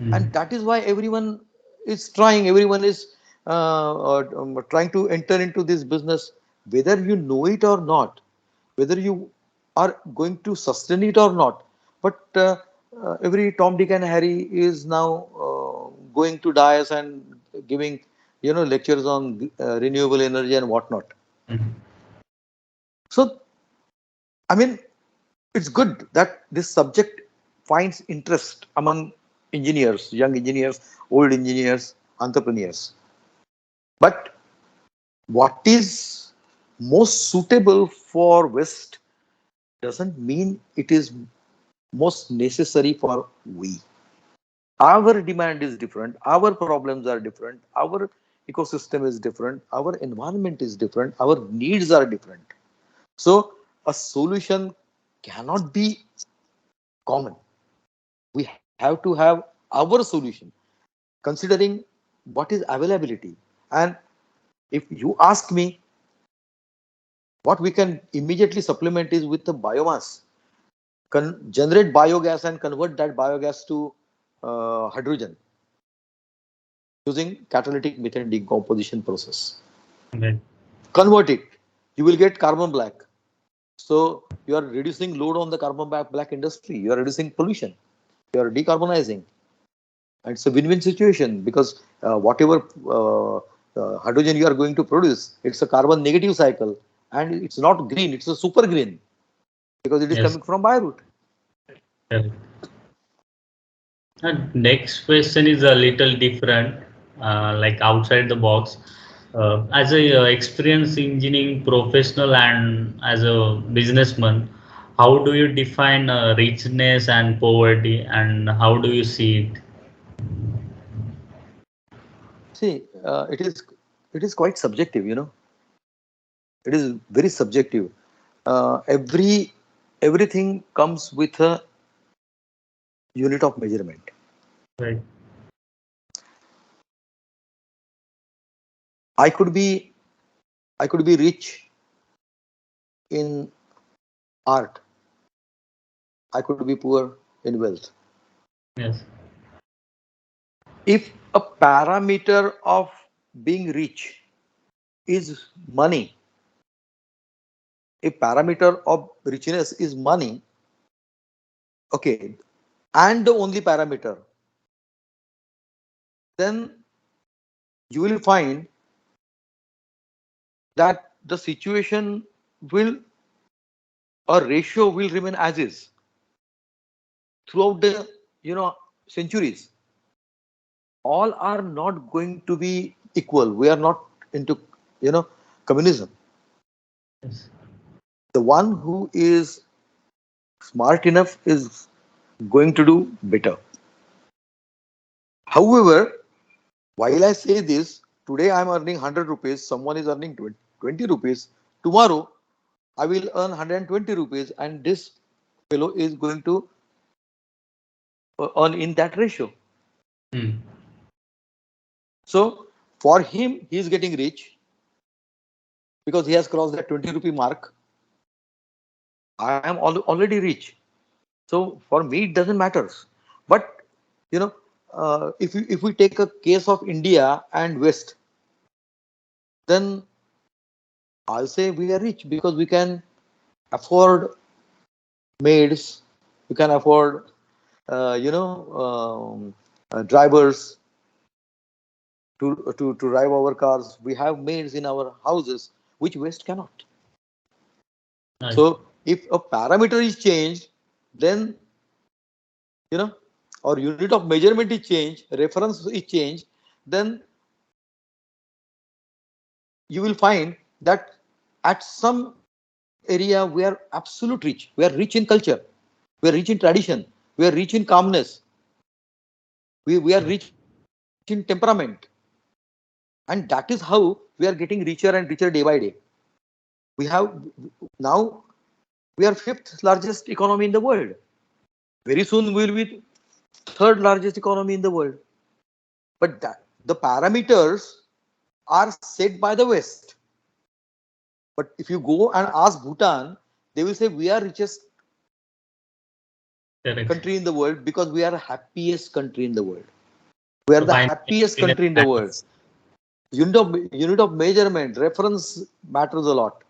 Mm. And that is why everyone is trying to enter into this business, whether you know it or not, whether you are going to sustain it or not. But every Tom, Dick, and Harry is now going to dias and giving, lectures on renewable energy and whatnot. Mm. So I mean, it's good that this subject finds interest among engineers, young engineers, old engineers, entrepreneurs. But what is most suitable for West doesn't mean it is most necessary for we. Our demand is different, our problems are different, our ecosystem is different, our environment is different, our needs are different. So a solution cannot be common. We have to have our solution considering what is availability. And if you ask me, what we can immediately supplement is with the biomass, generate biogas and convert that biogas to hydrogen using catalytic methane decomposition process. Right. Convert it, you will get carbon black. So you are reducing load on the carbon black industry, you are reducing pollution, you are decarbonizing. It's a win-win situation because whatever hydrogen you are going to produce, it's a carbon negative cycle, and it's not green, it's a super green because it is Yes. coming from by route. Correct. And next question is a little different, like outside the box. As a experienced engineering professional and as a businessman, how do you define richness and poverty, and how do you see it? See, it is quite subjective, It is very subjective. Everything comes with a unit of measurement. Right. I could be I could be rich in art. I could be poor in wealth. Yes. If a parameter of being rich is money, a parameter of richness is money, okay, and the only parameter, then you will find that the situation will or ratio will remain as is throughout the centuries. All are not going to be equal. We are not into you know communism. Yes. The one who is smart enough is going to do better. However, while I say this, today I am earning 100 rupees, someone is earning 20 rupees. Tomorrow I will earn 120 rupees, and this fellow is going to earn in that ratio. Hmm. So for him, he is getting rich because he has crossed that 20 rupee mark. I am already rich. So for me, it doesn't matter. But you know, if we take a case of India and West, then I'll say we are rich because we can afford maids, we can afford drivers to drive our cars. We have maids in our houses, which West cannot. Right. So if a parameter is changed, then you know, or unit of measurement is changed, reference is changed, then you will find that at some area we are absolute rich. We are rich in culture, we are rich in tradition, we are rich in calmness, we are rich in temperament, and that is how we are getting richer and richer day by day. We have now we are fifth largest economy in the world. Very soon we will be third largest economy in the world. But the parameters are set by the West. But if you go and ask Bhutan, they will say we are richest Correct. country in the world because we are the happiest country in the world. We are So the finally, happiest happiness country in the world. matters. Unit of measurement, reference matters a lot.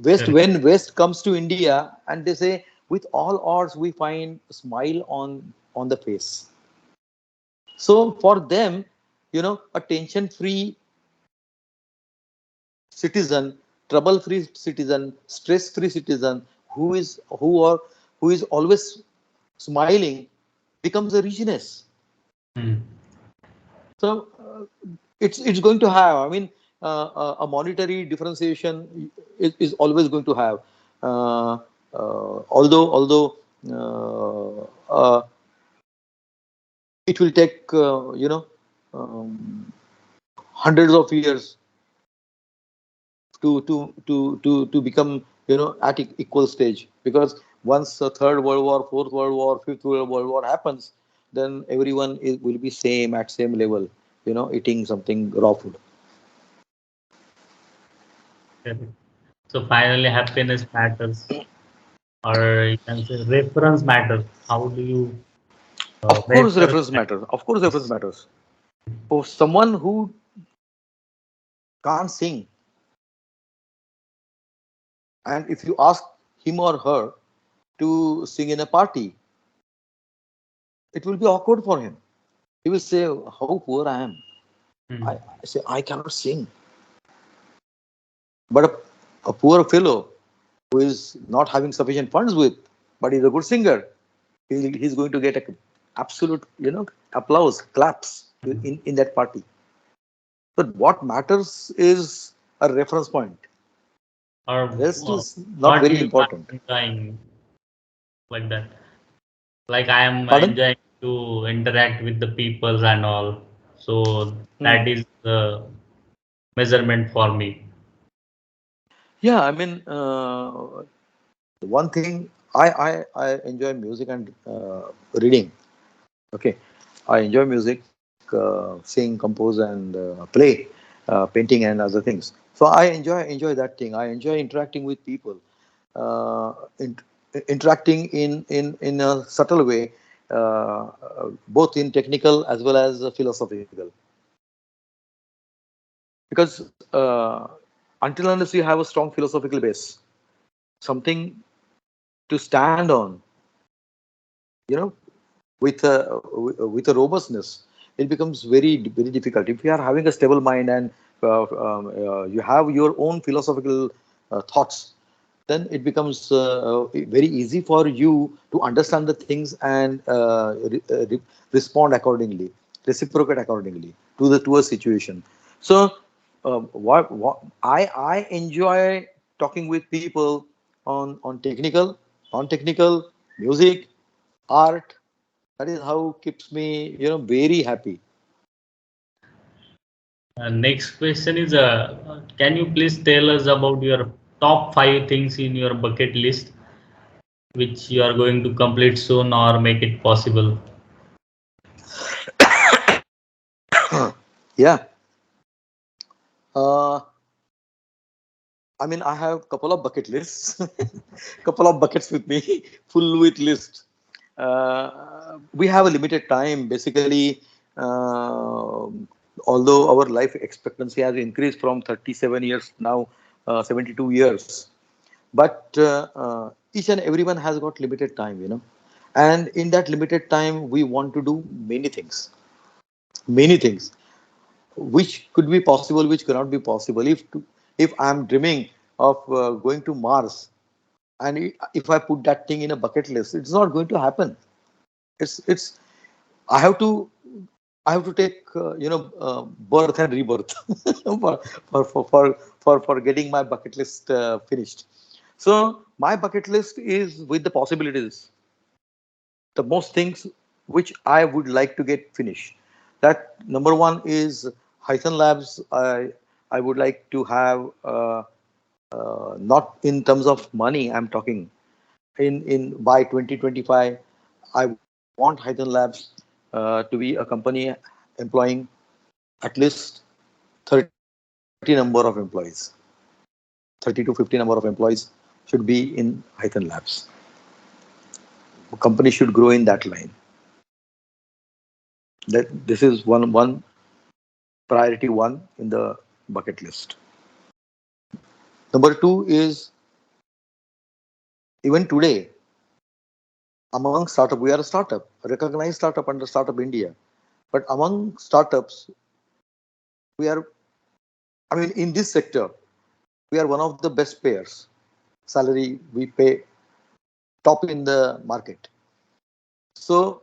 West Correct. when West comes to India and they say with all odds we find a smile on the face. So for them, a tension-free citizen, trouble-free citizen, stress-free citizen who is always smiling becomes a richness. Hmm. So it's going to have. I mean, a monetary differentiation is always going to have. Uh, although it will take um, hundreds of years to become at equal stage, because once the third world war, fourth world war, fifth world war happens, then everyone will be same at same level, eating something raw food. Correct. So finally, happiness matters, or you can say reference matters. How do you Of course measure reference matters, of course reference happiness? matters. For someone who can't sing, and if you ask him or her to sing in a party, it will be awkward for him. He will say how poor I am. Hmm. I say I cannot sing. But a poor fellow who is not having sufficient funds with, but he's a good singer, he's going to get a absolute, applause, claps in that party. But what matters is a reference point. Or Rest is not what very you are important. enjoying like that. Like I am Pardon? enjoying to interact with the people and all. So that Hmm. is the measurement for me. Yeah, I mean, one thing I enjoy music and reading. Okay, I enjoy music, sing, compose, and play, painting, and other things. So I enjoy that thing. I enjoy interacting with people, uh, in, interacting in a subtle way, both in technical as well as philosophical. Because until unless you have a strong philosophical base, something to stand on, you know, with a robustness, it becomes very difficult. If you are having a stable mind and you have your own philosophical thoughts, then it becomes very easy for you to understand the things and respond accordingly, reciprocate accordingly to a situation. So what I enjoy talking with people on technical, non-technical, music, art. That is how keeps me, very happy. Next question is, can you please tell us about your top five things in your bucket list which you are going to complete soon or make it possible? Yeah. Uh, I mean, I have couple of bucket lists, couple of buckets with me, full with list. We have a limited time. Basically, uh, although our life expectancy has increased from 37 years now, 72 years, but each and everyone has got limited time. And in that limited time, we want to do many things which could be possible, which cannot be possible. If I'm dreaming of going to Mars, and if I put that thing in a bucket list, it's not going to happen. It's I have to I have to take birth and rebirth for, for getting my bucket list finished. So my bucket list is with the possibilities, the most things which I would like to get finished. That number one is Hythane Labs. I would like to have, not in terms of money. I'm talking in by 2025. I want Hythane Labs to be a company employing at least 30 number of employees. 30 to 50 number of employees should be in Hythane Labs. The company should grow in that line. That this is one priority one in the bucket list. Number two is, even today, among startup, we are a startup, a recognized startup under Startup India. But among startups, we are, I mean, in this sector, we are one of the best payers. Salary we pay top in the market. So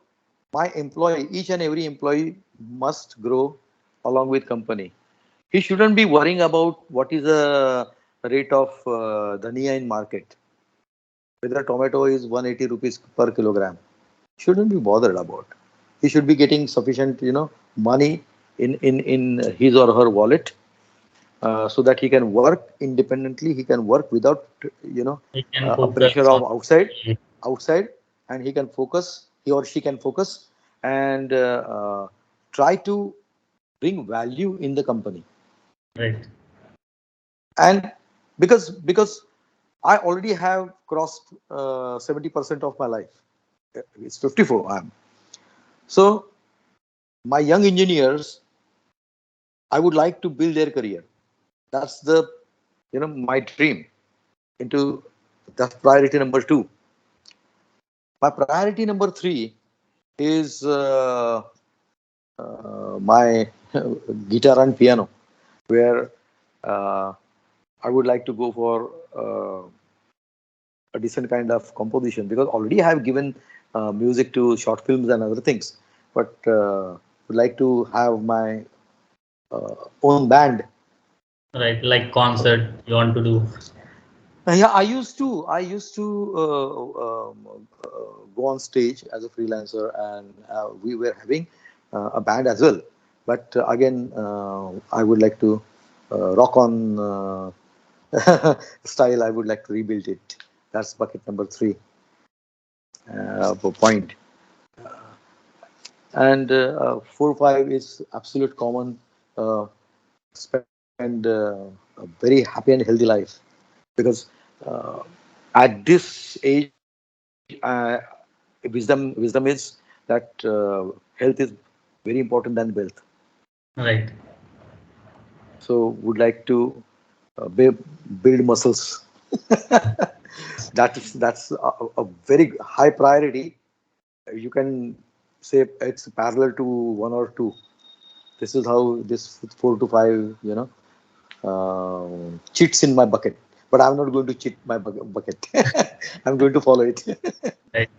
my employee, each and every employee must grow along with company. He shouldn't be worrying about what is the rate of dhania in market, whether tomato is 180 rupees per kilogram. Shouldn't be bothered about. He should be getting sufficient, money in his or her wallet, so that he can work independently. He can work without, I can a pressure focus on of outside, and he can focus. He or she can focus and try to bring value in the company. right. And because I already have crossed 70% of my life. It's 54. So my young engineers, I would like to build their career. That's the, my dream. Into That's priority number two. My priority number three is my guitar and piano, where uh, I would like to go for a decent kind of composition, because already I have given music to short films and other things, but would like to have my own band. Right, like concert you want to do. Yeah, I used to go on stage as a freelancer, and we were having a band as well. But again, I would like to rock on style. I would like to rebuild it. That's bucket number three point. And 4 5 is absolute common. Spend a very happy and healthy life, because uh, at this age, wisdom is that health is very important than wealth. Right. So would like to build muscles. That's a very high priority. You can say it's parallel to one or two. This is how this 4 to 5, cheats in my bucket. But I'm not going to cheat my bucket. I'm going to follow it. Right.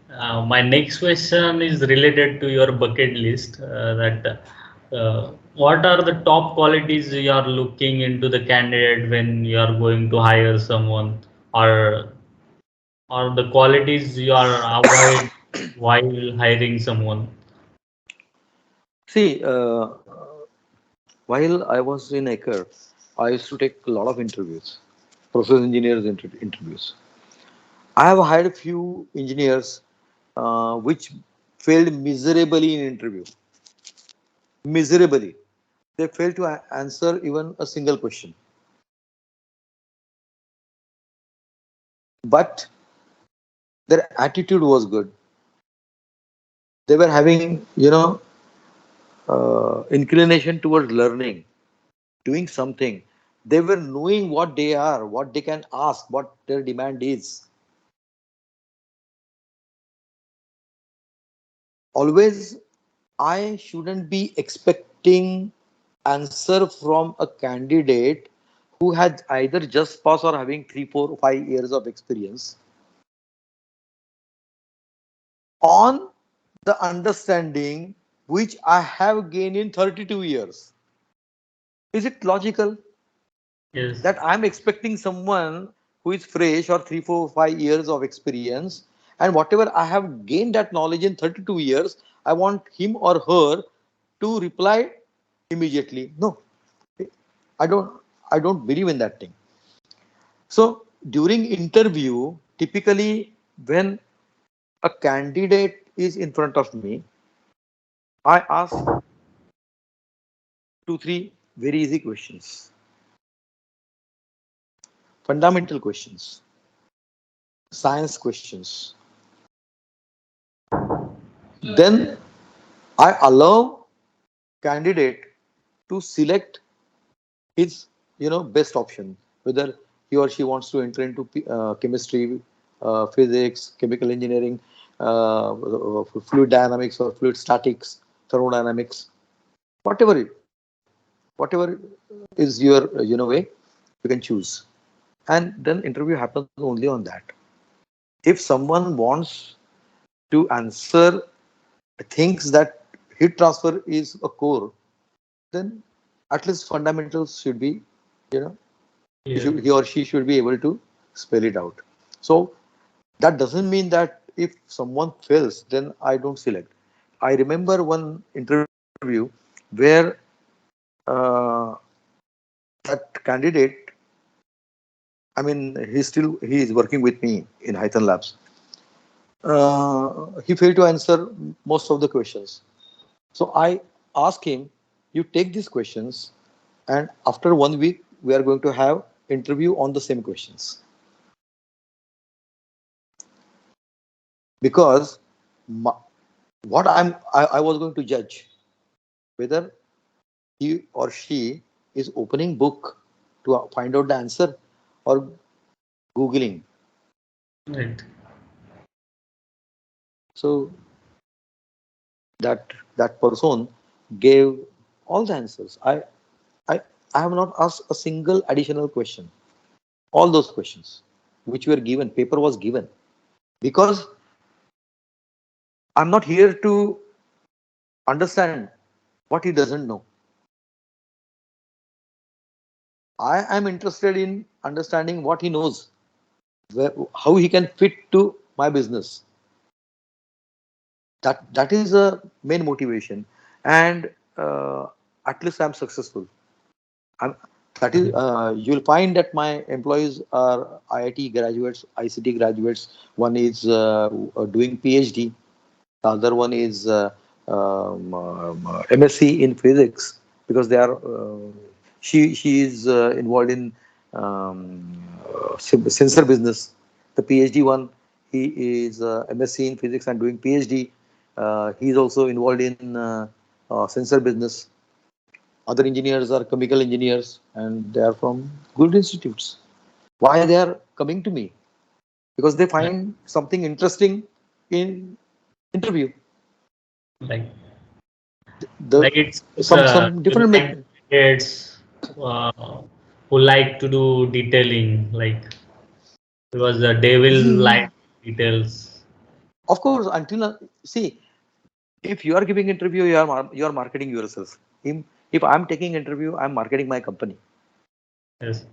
My next question is related to your bucket list. That what are the top qualities you are looking into the candidate when you are going to hire someone, or the qualities you are avoid while hiring someone? See, while I was in Aker, I used to take a lot of interviews, process engineers interviews. I have hired a few engineers which failed miserably in interview. Miserably. They failed to answer even a single question. But their attitude was good. They were having, inclination towards learning, doing something. They were knowing what they are, what they can ask, what their demand is. Always, I shouldn't be expecting answer from a candidate who had either just passed or having 3 4 5 years of experience on the understanding which I have gained in 32 years. Is it logical Yes. that I'm expecting someone who is fresh or 3 4 5 years of experience, and whatever I have gained that knowledge in 32 years, I want him or her to reply immediately? No, I don't. I don't believe in that thing. So during interview, typically when a candidate is in front of me, I ask 2 3 very easy questions, fundamental questions, science questions. Then I allow candidate to select his best option, whether he or she wants to enter into chemistry, physics, chemical engineering, fluid dynamics or fluid statics, thermodynamics, whatever whatever is your way, you can choose. And then interview happens only on that. If someone wants to answer things that heat transfer is a core, then at least fundamentals should be, you know Clear. he or she should be able to spell it out. So that doesn't mean that if someone fails, then I don't select. I remember one interview where uh, that candidate, I mean, he is working with me in Hythane Labs. He failed to answer most of the questions. So I asked him, "You take these questions, and after 1 week, we are going to have interview on the same questions, because my, what I was going to judge whether he or she is opening book to find out the answer, or googling. Right. So that person gave all the answers. I, I have not asked a single additional question. All those questions which were given, paper was given, because I'm not here to understand what he doesn't know. I am interested in understanding what he knows, how he can fit to my business. That is the main motivation, and at least I'm successful. I'm, that is, you'll find that my employees are IIT graduates, ICT graduates. One is doing PhD. The other one is MSc in physics, because they are. She is involved in sensor business. The PhD one, he is MSc in physics and doing PhD. He is also involved in sensor business. Other engineers are chemical engineers, and they are from good institutes. Why they are coming to me? Because they Like, find something interesting in interview. like, The it's some you different like kids uh, who like to do detailing, like because they will like details. of course, until see, if you are giving interview, you are marketing yourself. If I'm taking interview, I'm marketing my company. Yes,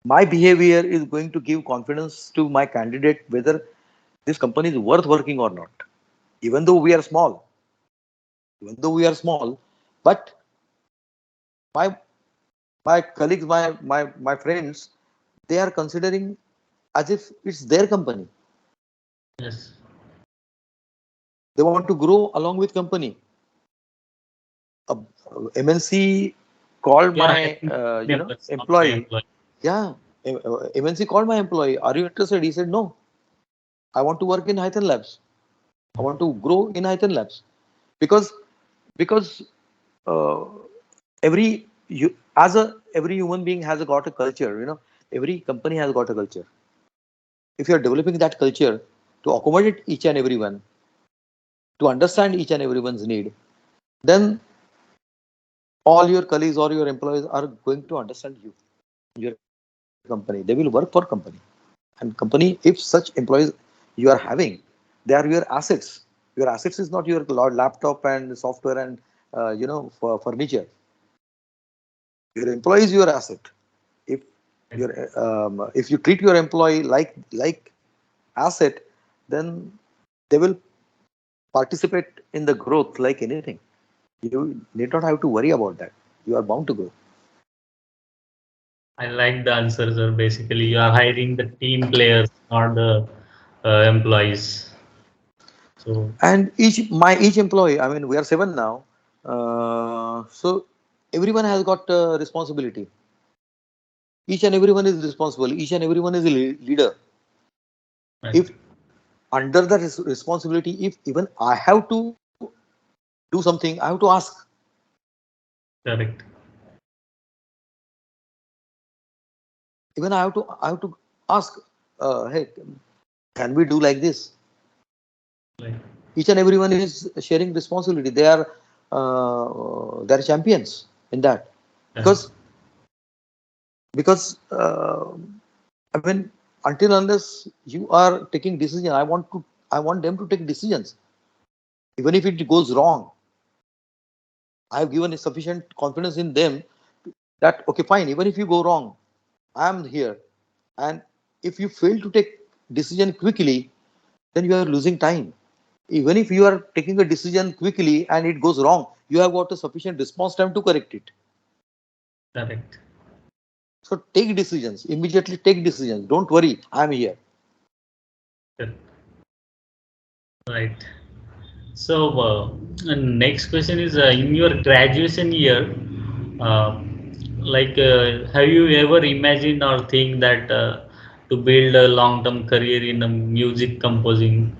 My behavior is going to give confidence to my candidate whether this company is worth working or not. Even though we are small, even though we are small, but my my colleagues, my friends, they are considering as if it's their company. yes. They want to grow along with company. A MNC called You are my hiring members, not the employee. employee. Yeah, MNC called my employee. Are you interested? He said no. I want to work in Hythane Labs. I want to grow in Hythane Labs, because because uh, every human being has got a culture. Every company has got a culture. If you are developing that culture to accommodate each and everyone, to understand each and everyone's need, then all your colleagues or your employees are going to understand you, your company. They will work for company. And company, if such employees you are having, they are your assets. Your assets is not your laptop and software and for furniture. Your employee is your asset. If your if you treat your employee like asset, then they will participate in the growth like anything. You need not have to worry about that. You are bound to grow. I like the answer, sir. Basically, you are hiring the team players, not the employees. So And each employee, I mean, we are seven now, so everyone has got responsibility. Each and everyone is responsible. Each and everyone is a leader. right, If under the responsibility, if even I have to do something, I have to ask. correct. Even I have to ask. Hey, can we do like this? Like, Each and everyone is sharing responsibility. They are champions in that, correct. because I mean, until unless you are taking decision, I want them to take decisions, even if it goes wrong. I have given a sufficient confidence in them that okay, fine, even if you go wrong, I am here. And if you fail to take decision quickly, then you are losing time. Even if you are taking a decision quickly and it goes wrong, you have got a sufficient response time to correct it. Correct. So take decisions, immediately take decisions. Don't worry, I am here. Correct. Right. So, next question is in your graduation year, uh, have you ever imagined or think that to build a long-term career in music composing?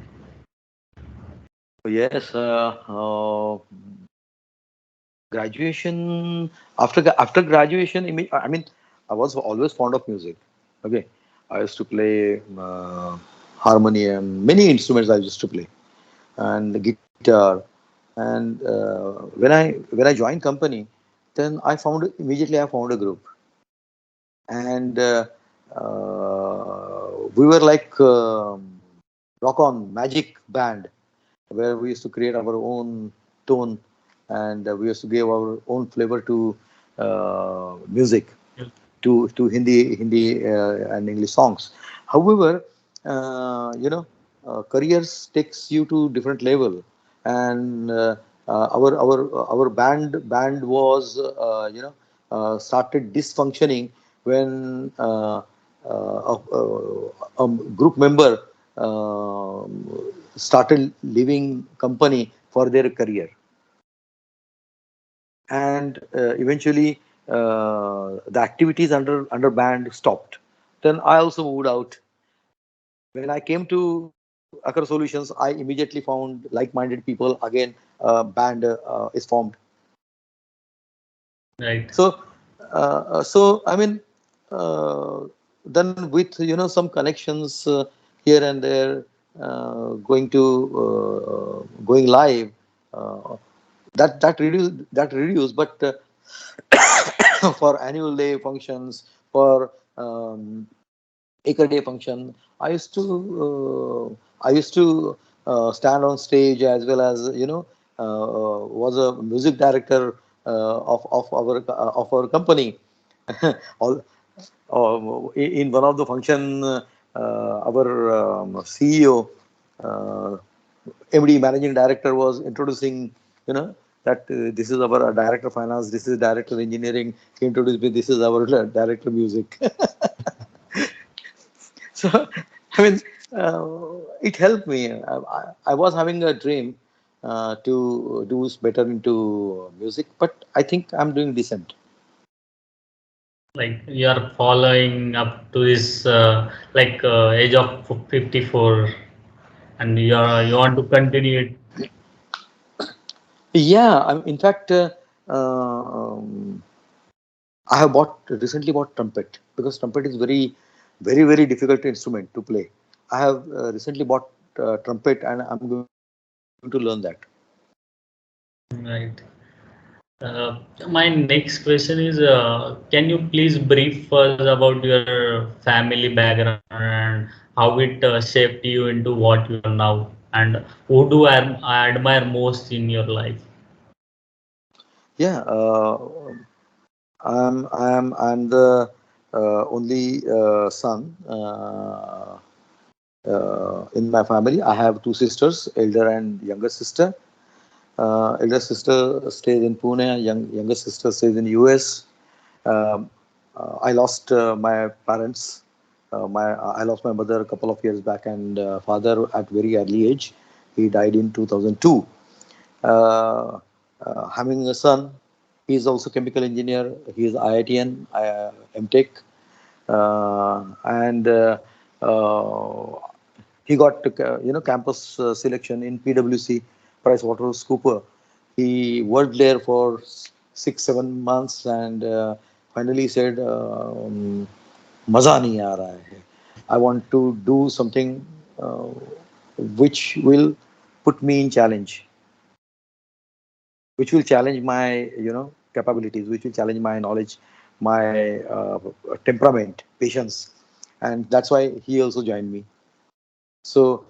Yes, graduation, after graduation, I mean, I was always fond of music. Okay, I used to play harmonium, many instruments I used to play, and guitar. And when I joined company, then I found a group, and we were like rock on magic band, where we used to create our own tone, and we used to give our own flavor to music, to Hindi and English songs. However, careers takes you to different level, and our band was started dysfunctioning when a group member uh, started leaving company for their career, and eventually the activities under band stopped. Then I also moved out. When I came to Aker Solutions, I immediately found like-minded people. Again, band is formed. Right. So I mean, uh, then with some connections here and there, going live, uh, that reduced, but for annual day functions, for acre day function, I used to stand on stage, as well as was a music director of our company. All, in one of the function, our CEO, uh, MD, managing director, was introducing, that this is our director of finance, this is director of engineering. He introduced me, this is our director of music. So, I mean, it helped me. I was having a dream to do better into music, but I think I'm doing decent. Like you are following up to this age of 54, and you want to continue it. Yeah, in fact, um, I have recently bought trumpet, because trumpet is very, very difficult instrument to play. I have recently bought trumpet, and I'm going to learn that. Right. My next question is, can you please brief us about your family background and how it shaped you into what you are now, and who do I admire most in your life? Yeah, I'm the only son in my family. I have two sisters, elder and younger sister. Elder sister stays in Pune. Younger sister stays in US. Um, I lost my parents. I lost my mother a couple of years back, and father at very early age. He died in 2002. Uh, Having a son, he is also chemical engineer. He is IITN, MTech, and he got campus selection in PwC, PricewaterhouseCooper. He worked there for 6 7 months, and finally said, "मजा नहीं आ रहा है. I want to do something uh, which will put me in challenge, which will challenge my capabilities, which will challenge my knowledge, my temperament, patience." And that's why he also joined me. So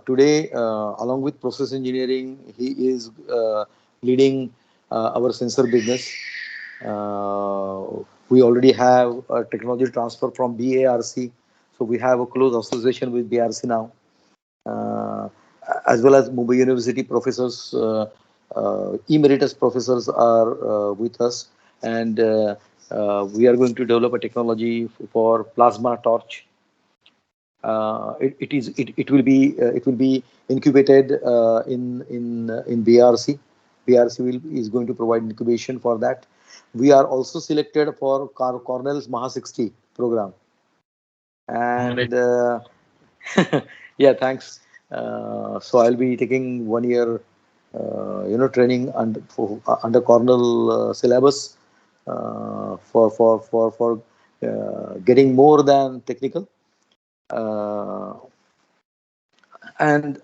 today, along with process engineering, he is leading our sensor business. Uh, we already have a technology transfer from BARC, so we have a close association with BARC now, uh, as well as Mumbai University professors, emeritus professors are with us, and we are going to develop a technology for plasma torch. It will be incubated in BRC. BRC is going to provide incubation for that. We are also selected for Cornell's Maha 60 program, and yeah, thanks. So I'll be taking 1 year, training under Cornell syllabus, for getting more than technical. Uh, and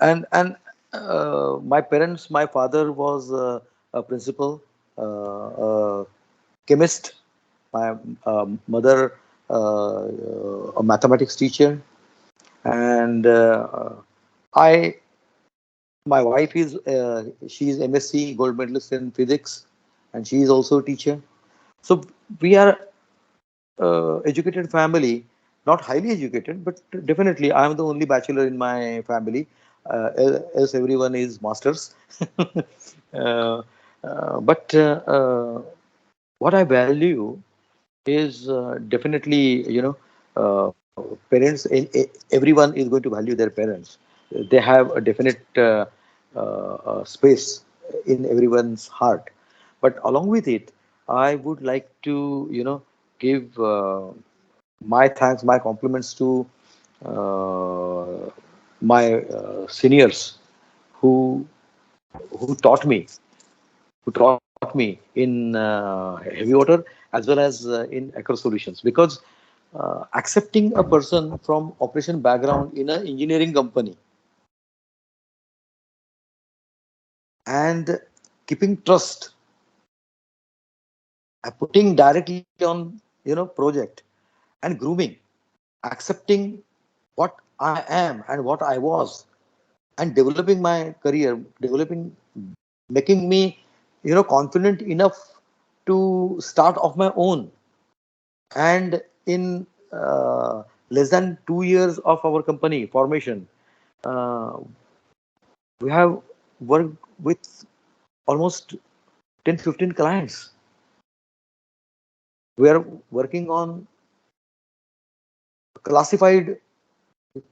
My parents, my father was a principal, a chemist. My mother, a mathematics teacher, and I. My wife is she is MSc gold medalist in physics, and she is also a teacher. So we are educated family, not highly educated, but definitely I am the only bachelor in my family. Else everyone is masters. But what I value is definitely, parents. Everyone is going to value their parents. They have a definite space in everyone's heart. But along with it, I would like to, give my thanks, my compliments to my seniors who taught me, in heavy water as well as in Aker Solutions, because accepting a person from operation background in an engineering company and keeping trust, putting directly on, project, and grooming, accepting what I am and what I was, and developing my career, making me, confident enough to start off my own. And in less than 2 years of our company formation, uh, we have worked with almost 10, 15 clients. We are working on classified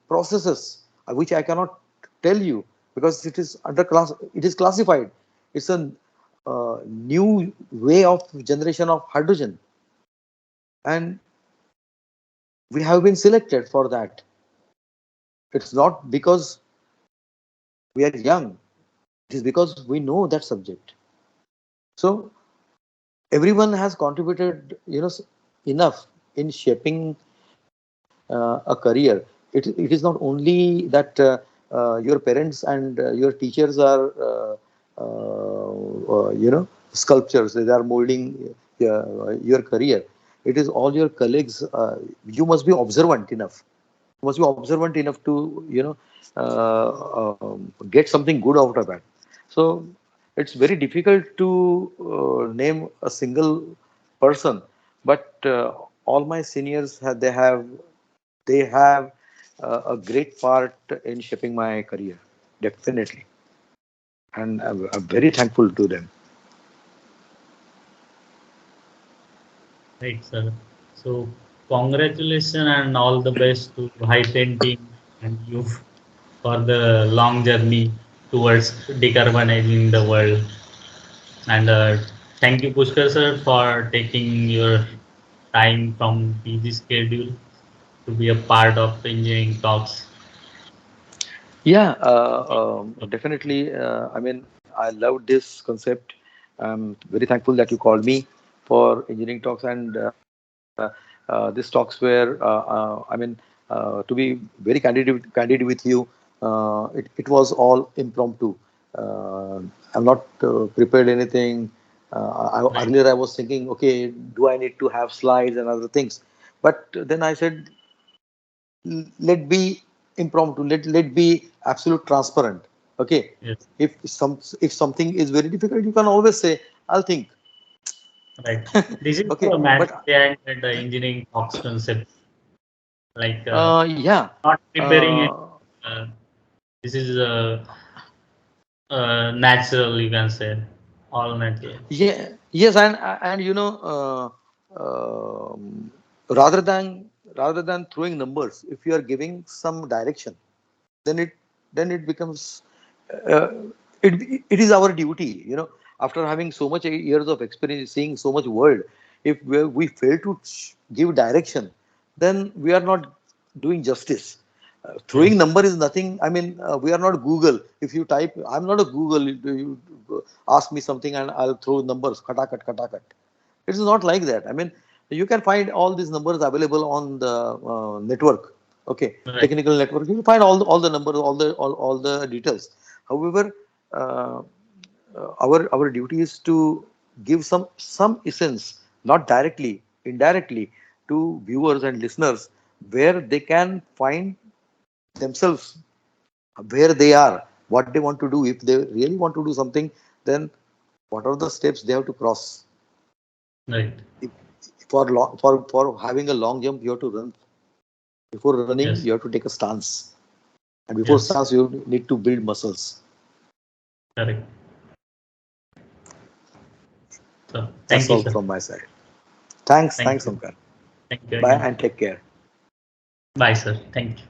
processes, which I cannot tell you because it is under class. It is classified. It's a new way of generation of hydrogen, and we have been selected for that. It's not because we are young. It is because we know that subject. So everyone has contributed, enough in shaping a career. It is not only that your parents and your teachers are sculptures. They are molding your career. It is all your colleagues. You must be observant enough. You must be observant enough to, get something good out of that. So it's very difficult to name a single person, but all my seniors they have a great part in shaping my career, definitely, and I'm very thankful to them. Right, sir. So congratulations and all the best to Hythane team and you for the long journey towards decarbonizing the world. And thank you, Pushkar sir, for taking your time from busy schedule to be a part of the engineering talks. Yeah, definitely. I mean, I love this concept. I'm very thankful that you called me for engineering talks, and these talks were, I mean, to be very candid with you, it was all impromptu. Uh, I'm not prepared anything. Right. Earlier, I was thinking, okay, do I need to have slides and other things? But then I said, let be impromptu, let be absolute transparent. Okay, Yes. if something is very difficult, you can always say, I'll think. Right. This is Okay, the magic but behind the engineering talks concept. Like yeah, not preparing it. uh, Uh, this is natural, you can say, all natural. yeah, yes, and rather than throwing numbers, if you are giving some direction, then it becomes, uh, it is our duty, after having so much years of experience, seeing so much world. If we fail to give direction, then we are not doing justice. Throwing Yes. number is nothing. I mean, we are not Google. If you type, I'm not a Google. You ask me something and I'll throw numbers, khatakat khatakat. It's not like that. I mean, you can find all these numbers available on the network. Okay, Right. technical network. You will find all the numbers, all the details. However, uh, our duty is to give some essence, not directly, indirectly, to viewers and listeners, where they can find themselves, where they are, what they want to do. If they really want to do something, then what are the steps they have to cross? Right. If, for having a long jump, you have to run. Before running, Yes. you have to take a stance, and before Yes. stance, you need to build muscles. Correct. So That's thank you, all sir. from my side. Thanks, Thank you. Omkar. Thank you Bye again. and take care. Bye, sir. Thank you.